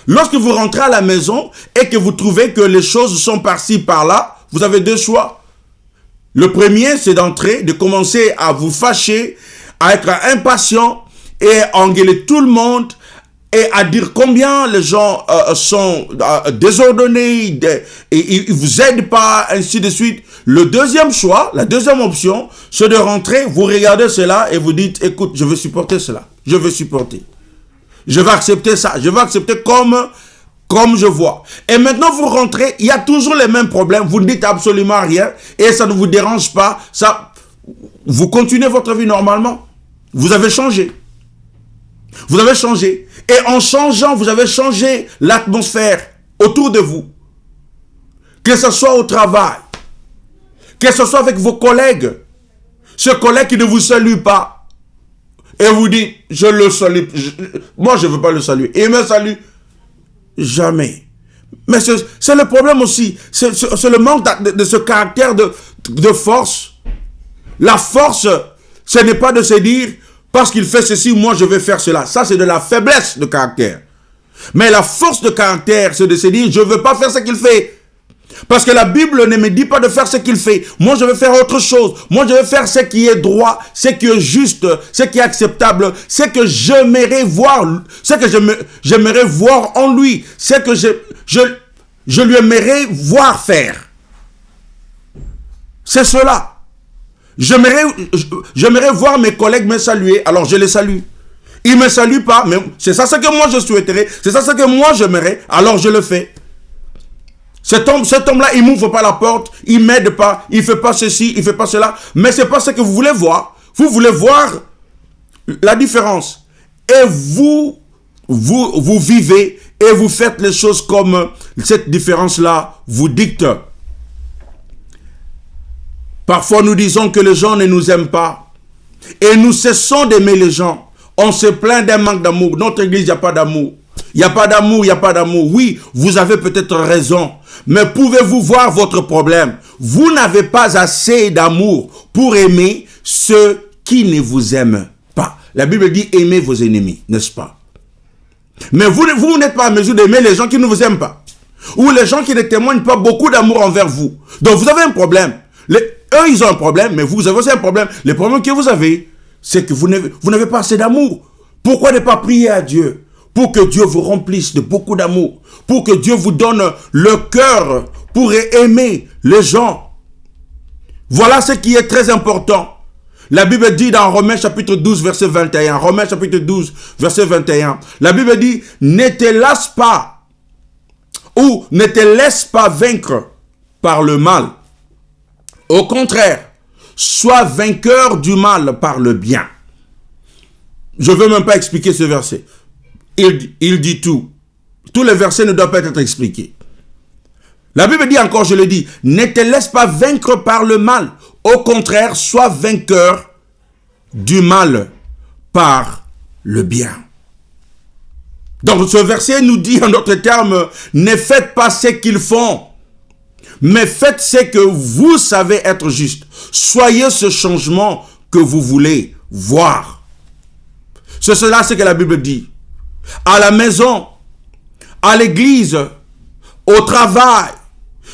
[SPEAKER 1] Lorsque vous rentrez à la maison et que vous trouvez que les choses sont par-ci, par-là, vous avez deux choix. Le premier, c'est d'entrer, de commencer à vous fâcher, à être impatient et à engueuler tout le monde et à dire combien les gens sont désordonnés et ils ne vous aident pas, ainsi de suite. Le deuxième choix, la deuxième option, c'est de rentrer, vous regardez cela et vous dites, écoute, je veux supporter cela, je veux supporter. Je vais accepter ça, je vais accepter comme je vois. Et maintenant, vous rentrez, il y a toujours les mêmes problèmes, vous ne dites absolument rien et ça ne vous dérange pas. Vous continuez votre vie normalement. Vous avez changé. Vous avez changé. Et en changeant, vous avez changé l'atmosphère autour de vous. Que ce soit au travail, que ce soit avec vos collègues. Ce collègue qui ne vous salue pas. Et vous dites, je le salue. Moi, je ne veux pas le saluer. Et il me salue. Jamais. Mais c'est le problème aussi. C'est le manque de ce caractère de force. La force, ce n'est pas de se dire, parce qu'il fait ceci, moi je vais faire cela. Ça, c'est de la faiblesse de caractère. Mais la force de caractère, c'est de se dire, je ne veux pas faire ce qu'il fait. Parce que la Bible ne me dit pas de faire ce qu'il fait. Moi, je veux faire autre chose. Moi, je veux faire ce qui est droit, ce qui est juste, ce qui est acceptable, ce que j'aimerais voir, ce que j'aimerais voir en lui, ce que je lui aimerais voir faire. C'est cela. J'aimerais voir mes collègues me saluer, alors je les salue. Ils ne me saluent pas, mais c'est ça ce que moi je souhaiterais, c'est ça ce que moi j'aimerais, alors je le fais. Cet homme-là, il m'ouvre pas la porte, il m'aide pas, il fait pas ceci, il fait pas cela, mais c'est pas ce que vous voulez voir. Vous voulez voir la différence. Et vous vivez et vous faites les choses comme cette différence-là vous dicte. Parfois, nous disons que les gens ne nous aiment pas. Et nous cessons d'aimer les gens. On se plaint d'un manque d'amour. Notre église, il n'y a pas d'amour. Il n'y a pas d'amour, il n'y a pas d'amour. Oui, vous avez peut-être raison. Mais pouvez-vous voir votre problème? Vous n'avez pas assez d'amour pour aimer ceux qui ne vous aiment pas. La Bible dit aimez vos ennemis, n'est-ce pas? Mais vous n'êtes pas en mesure d'aimer les gens qui ne vous aiment pas. Ou les gens qui ne témoignent pas beaucoup d'amour envers vous. Donc vous avez un problème. Eux, ils ont un problème, mais vous avez aussi un problème. Le problème que vous avez, c'est que vous n'avez pas assez d'amour. Pourquoi ne pas prier à Dieu? Pour que Dieu vous remplisse de beaucoup d'amour. Pour que Dieu vous donne le cœur pour aimer les gens. Voilà ce qui est très important. La Bible dit dans Romains chapitre 12, verset 21. Romains chapitre 12, verset 21. La Bible dit, ne te lasse pas ou ne te laisse pas vaincre par le mal. Au contraire, sois vainqueur du mal par le bien. Je ne veux même pas expliquer ce verset. Il dit tout. Tous les versets ne doivent pas être expliqués. La Bible dit encore, je le dis, ne te laisse pas vaincre par le mal. Au contraire, sois vainqueur du mal par le bien. Donc ce verset nous dit en d'autres termes, ne faites pas ce qu'ils font, mais faites ce que vous savez être juste. Soyez ce changement que vous voulez voir. C'est cela ce que la Bible dit. À la maison, à l'église, au travail,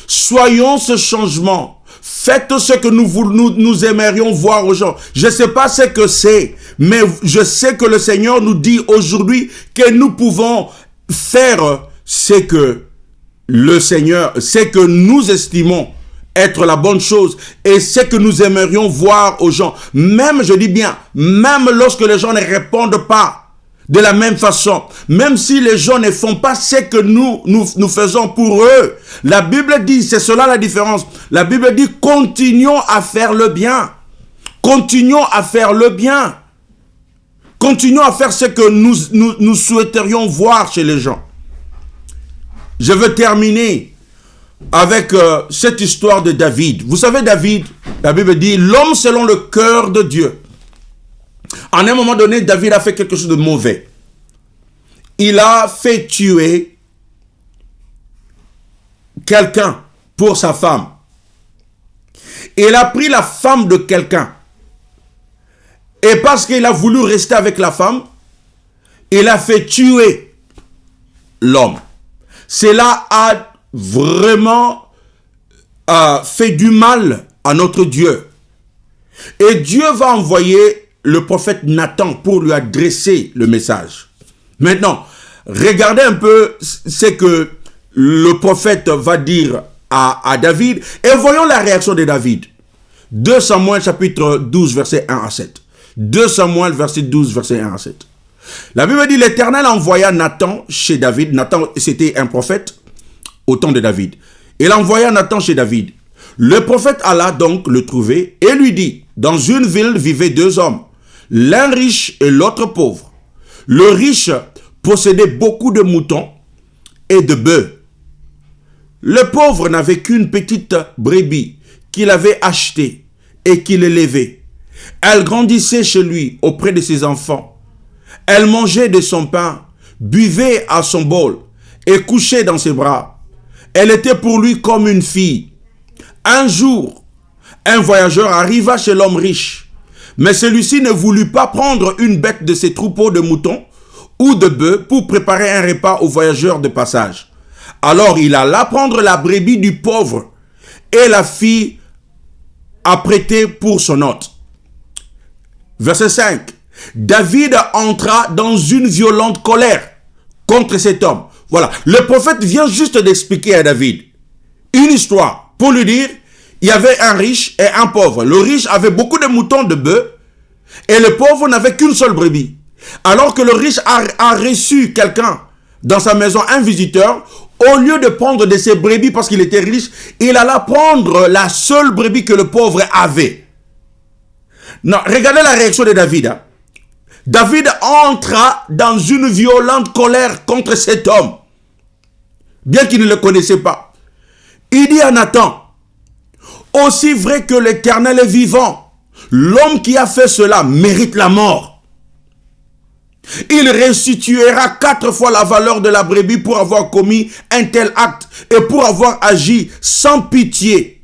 [SPEAKER 1] soyons ce changement. Faites ce que nous aimerions voir aux gens. Je ne sais pas ce que c'est, mais je sais que le Seigneur nous dit aujourd'hui que nous pouvons faire ce que le Seigneur, ce que nous estimons être la bonne chose et ce que nous aimerions voir aux gens. Même, je dis bien, même lorsque les gens ne répondent pas de la même façon, même si les gens ne font pas ce que nous faisons pour eux. La Bible dit, c'est cela la différence. La Bible dit, continuons à faire le bien. Continuons à faire le bien. Continuons à faire ce que nous souhaiterions voir chez les gens. Je veux terminer avec cette histoire de David. Vous savez, David, la Bible dit, l'homme selon le cœur de Dieu. En un moment donné, David a fait quelque chose de mauvais. Il a fait tuer quelqu'un pour sa femme. Il a pris la femme de quelqu'un. Et parce qu'il a voulu rester avec la femme, il a fait tuer l'homme. Cela a vraiment fait du mal à notre Dieu. Et Dieu va envoyer le prophète Nathan pour lui adresser le message. Maintenant, regardez un peu ce que le prophète va dire à David et voyons la réaction de David. 2 Samuel chapitre 12 verset 1 à 7. 2 Samuel verset 12 verset 1 à 7. La Bible dit, l'Éternel envoya Nathan chez David. Nathan, c'était un prophète au temps de David. Il envoya Nathan chez David. Le prophète alla donc le trouver et lui dit, dans une ville vivaient deux hommes, l'un riche et l'autre pauvre. Le riche possédait beaucoup de moutons et de bœufs. Le pauvre n'avait qu'une petite brebis qu'il avait achetée et qu'il élevait. Elle grandissait chez lui auprès de ses enfants. Elle mangeait de son pain, buvait à son bol et couchait dans ses bras. Elle était pour lui comme une fille. Un jour, un voyageur arriva chez l'homme riche, mais celui-ci ne voulut pas prendre une bête de ses troupeaux de moutons ou de bœufs pour préparer un repas aux voyageurs de passage. Alors il alla prendre la brebis du pauvre et la fit apprêter pour son hôte. Verset 5. David entra dans une violente colère contre cet homme. Voilà, le prophète vient juste d'expliquer à David une histoire pour lui dire, il y avait un riche et un pauvre. Le riche avait beaucoup de moutons, de bœufs, et le pauvre n'avait qu'une seule brebis. Alors que le riche a reçu quelqu'un dans sa maison, un visiteur, au lieu de prendre de ses brebis parce qu'il était riche, il alla prendre la seule brebis que le pauvre avait. Non, regardez la réaction de David. Hein. David entra dans une violente colère contre cet homme, bien qu'il ne le connaissait pas. Il dit à Nathan, aussi vrai que l'Éternel est vivant, l'homme qui a fait cela mérite la mort. Il restituera 4 fois la valeur de la brebis pour avoir commis un tel acte et pour avoir agi sans pitié.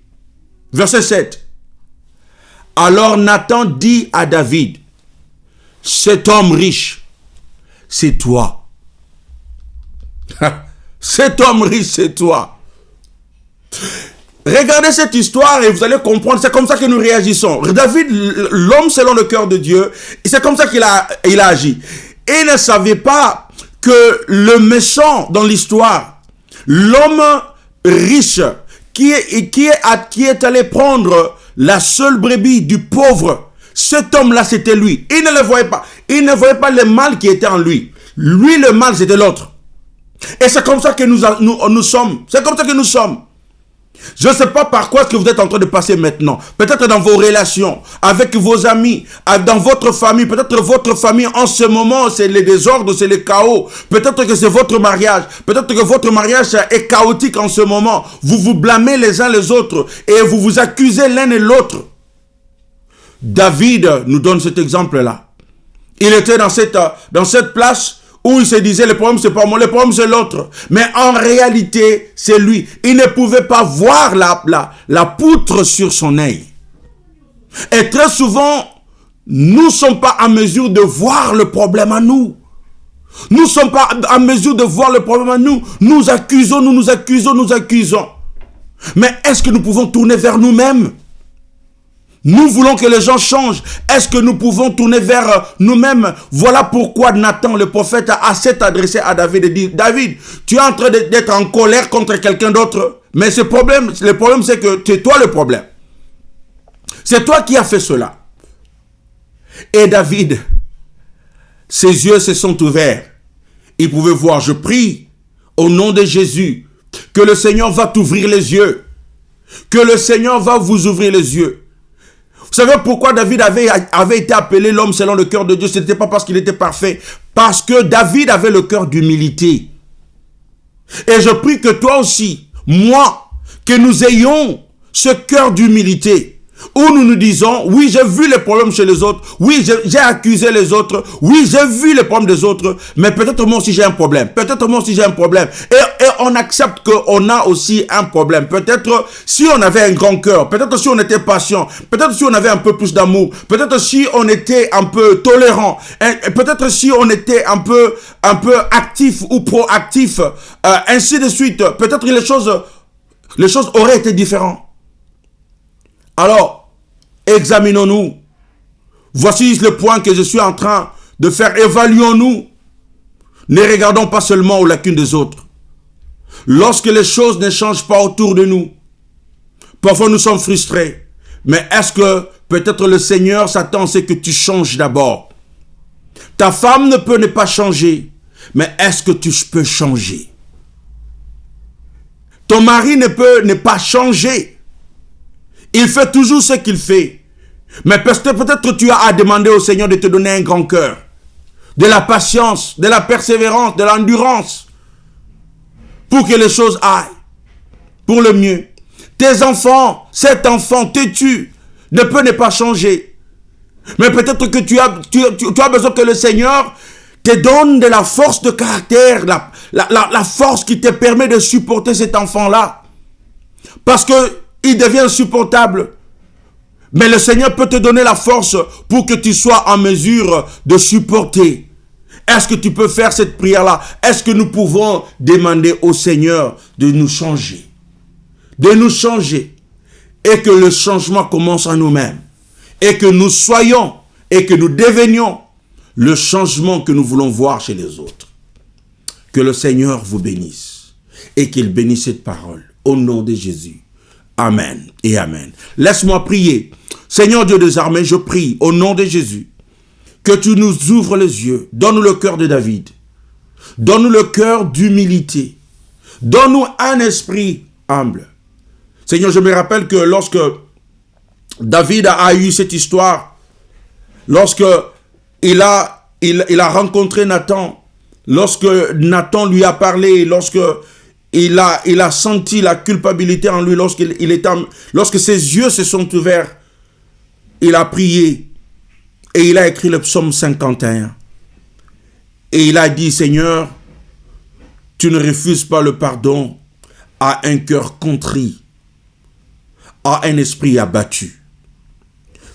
[SPEAKER 1] Verset 7. Alors Nathan dit à David, cet homme riche, c'est toi. Cet homme riche, c'est toi. Regardez cette histoire et vous allez comprendre, c'est comme ça que nous réagissons. David, l'homme selon le cœur de Dieu, c'est comme ça qu'il a agi. Et il ne savait pas que le méchant dans l'histoire, l'homme riche qui est allé prendre la seule brebis du pauvre, cet homme-là c'était lui. Il ne le voyait pas. Il ne voyait pas le mal qui était en lui. Lui, le mal, c'était l'autre. Et c'est comme ça que nous sommes. C'est comme ça que nous sommes. Je ne sais pas par quoi que vous êtes en train de passer maintenant. Peut-être dans vos relations, avec vos amis, dans votre famille. Peut-être votre famille en ce moment, c'est le désordre, c'est le chaos. Peut-être que c'est votre mariage. Peut-être que votre mariage est chaotique en ce moment. Vous vous blâmez les uns les autres et vous vous accusez l'un et l'autre. David nous donne cet exemple-là. Il était dans cette place où il se disait, le problème c'est pas moi, le problème c'est l'autre. Mais en réalité, c'est lui. Il ne pouvait pas voir la poutre sur son œil. Et très souvent, nous ne sommes pas en mesure de voir le problème à nous. Nous ne sommes pas en mesure de voir le problème à nous. Nous accusons, nous nous accusons, nous accusons. Mais est-ce que nous pouvons tourner vers nous-mêmes? Nous voulons que les gens changent. Est-ce que nous pouvons tourner vers nous-mêmes? Voilà pourquoi Nathan, le prophète, s'est adressé à David et dit, David, tu es en train d'être en colère contre quelqu'un d'autre. Mais le problème c'est que c'est toi le problème. C'est toi qui as fait cela. Et David, ses yeux se sont ouverts. Il pouvait voir, je prie au nom de Jésus, que le Seigneur va t'ouvrir les yeux. Que le Seigneur va vous ouvrir les yeux. Vous savez pourquoi David avait été appelé l'homme selon le cœur de Dieu? Ce n'était pas parce qu'il était parfait. Parce que David avait le cœur d'humilité. Et je prie que toi aussi, moi, que nous ayons ce cœur d'humilité. Où nous nous disons, oui, j'ai vu les problèmes chez les autres. Oui, j'ai accusé les autres. Oui, j'ai vu les problèmes des autres. Mais peut-être moi aussi j'ai un problème. Peut-être moi aussi j'ai un problème. Et on accepte qu'on a aussi un problème. Peut-être si on avait un grand cœur. Peut-être si on était patient. Peut-être si on avait un peu plus d'amour. Peut-être si on était un peu tolérant. Peut-être si on était un peu actif ou proactif. Ainsi de suite. Peut-être que les choses auraient été différentes. Alors, examinons-nous. Voici le point que je suis en train de faire. Évaluons-nous. Ne regardons pas seulement aux lacunes des autres. Lorsque les choses ne changent pas autour de nous, parfois nous sommes frustrés. Mais est-ce que peut-être le Seigneur s'attend à ce que tu changes d'abord? Ta femme ne peut ne pas changer. Mais est-ce que tu peux changer? Ton mari ne peut ne pas changer. Il fait toujours ce qu'il fait. Mais peut-être tu as à demander au Seigneur de te donner un grand cœur. De la patience, de la persévérance, de l'endurance. Pour que les choses aillent. Pour le mieux. Tes enfants, cet enfant têtu, ne peut ne pas changer. Mais peut-être que tu as besoin que le Seigneur te donne de la force de caractère. La force qui te permet de supporter cet enfant-là. Parce que il devient insupportable. Mais le Seigneur peut te donner la force pour que tu sois en mesure de supporter. Est-ce que tu peux faire cette prière-là? Est-ce que nous pouvons demander au Seigneur de nous changer? De nous changer. Et que le changement commence en nous-mêmes. Et que nous soyons et que nous devenions le changement que nous voulons voir chez les autres. Que le Seigneur vous bénisse et qu'il bénisse cette parole. Au nom de Jésus. Amen et amen. Laisse-moi prier. Seigneur Dieu des armées, je prie au nom de Jésus que tu nous ouvres les yeux. Donne-nous le cœur de David. Donne-nous le cœur d'humilité. Donne-nous un esprit humble. Seigneur, je me rappelle que lorsque David a eu cette histoire, lorsque il a rencontré Nathan, lorsque Nathan lui a parlé, lorsque il a senti la culpabilité en lui, lorsque ses yeux se sont ouverts, il a prié et il a écrit le psaume 51. Et il a dit, Seigneur, tu ne refuses pas le pardon à un cœur contrit, à un esprit abattu.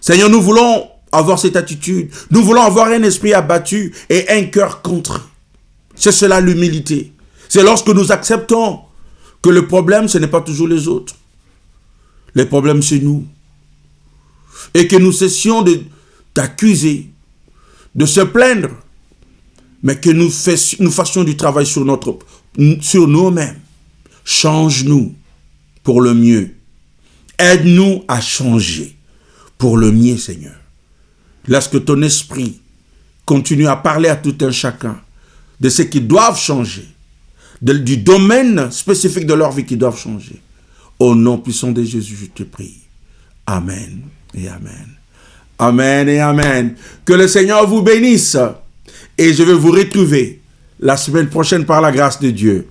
[SPEAKER 1] Seigneur, nous voulons avoir cette attitude. Nous voulons avoir un esprit abattu et un cœur contrit. C'est cela l'humilité. C'est lorsque nous acceptons que le problème, ce n'est pas toujours les autres. Le problème, c'est nous. Et que nous cessions d'accuser, de se plaindre, mais que nous fassions du travail sur nous-mêmes. Change-nous pour le mieux. Aide-nous à changer pour le mieux, Seigneur. Laisse que ton esprit continue à parler à tout un chacun de ce qui doivent changer, du domaine spécifique de leur vie qui doivent changer. Au nom puissant de Jésus, je te prie. Amen et amen. Amen et amen. Que le Seigneur vous bénisse. Et je vais vous retrouver la semaine prochaine par la grâce de Dieu.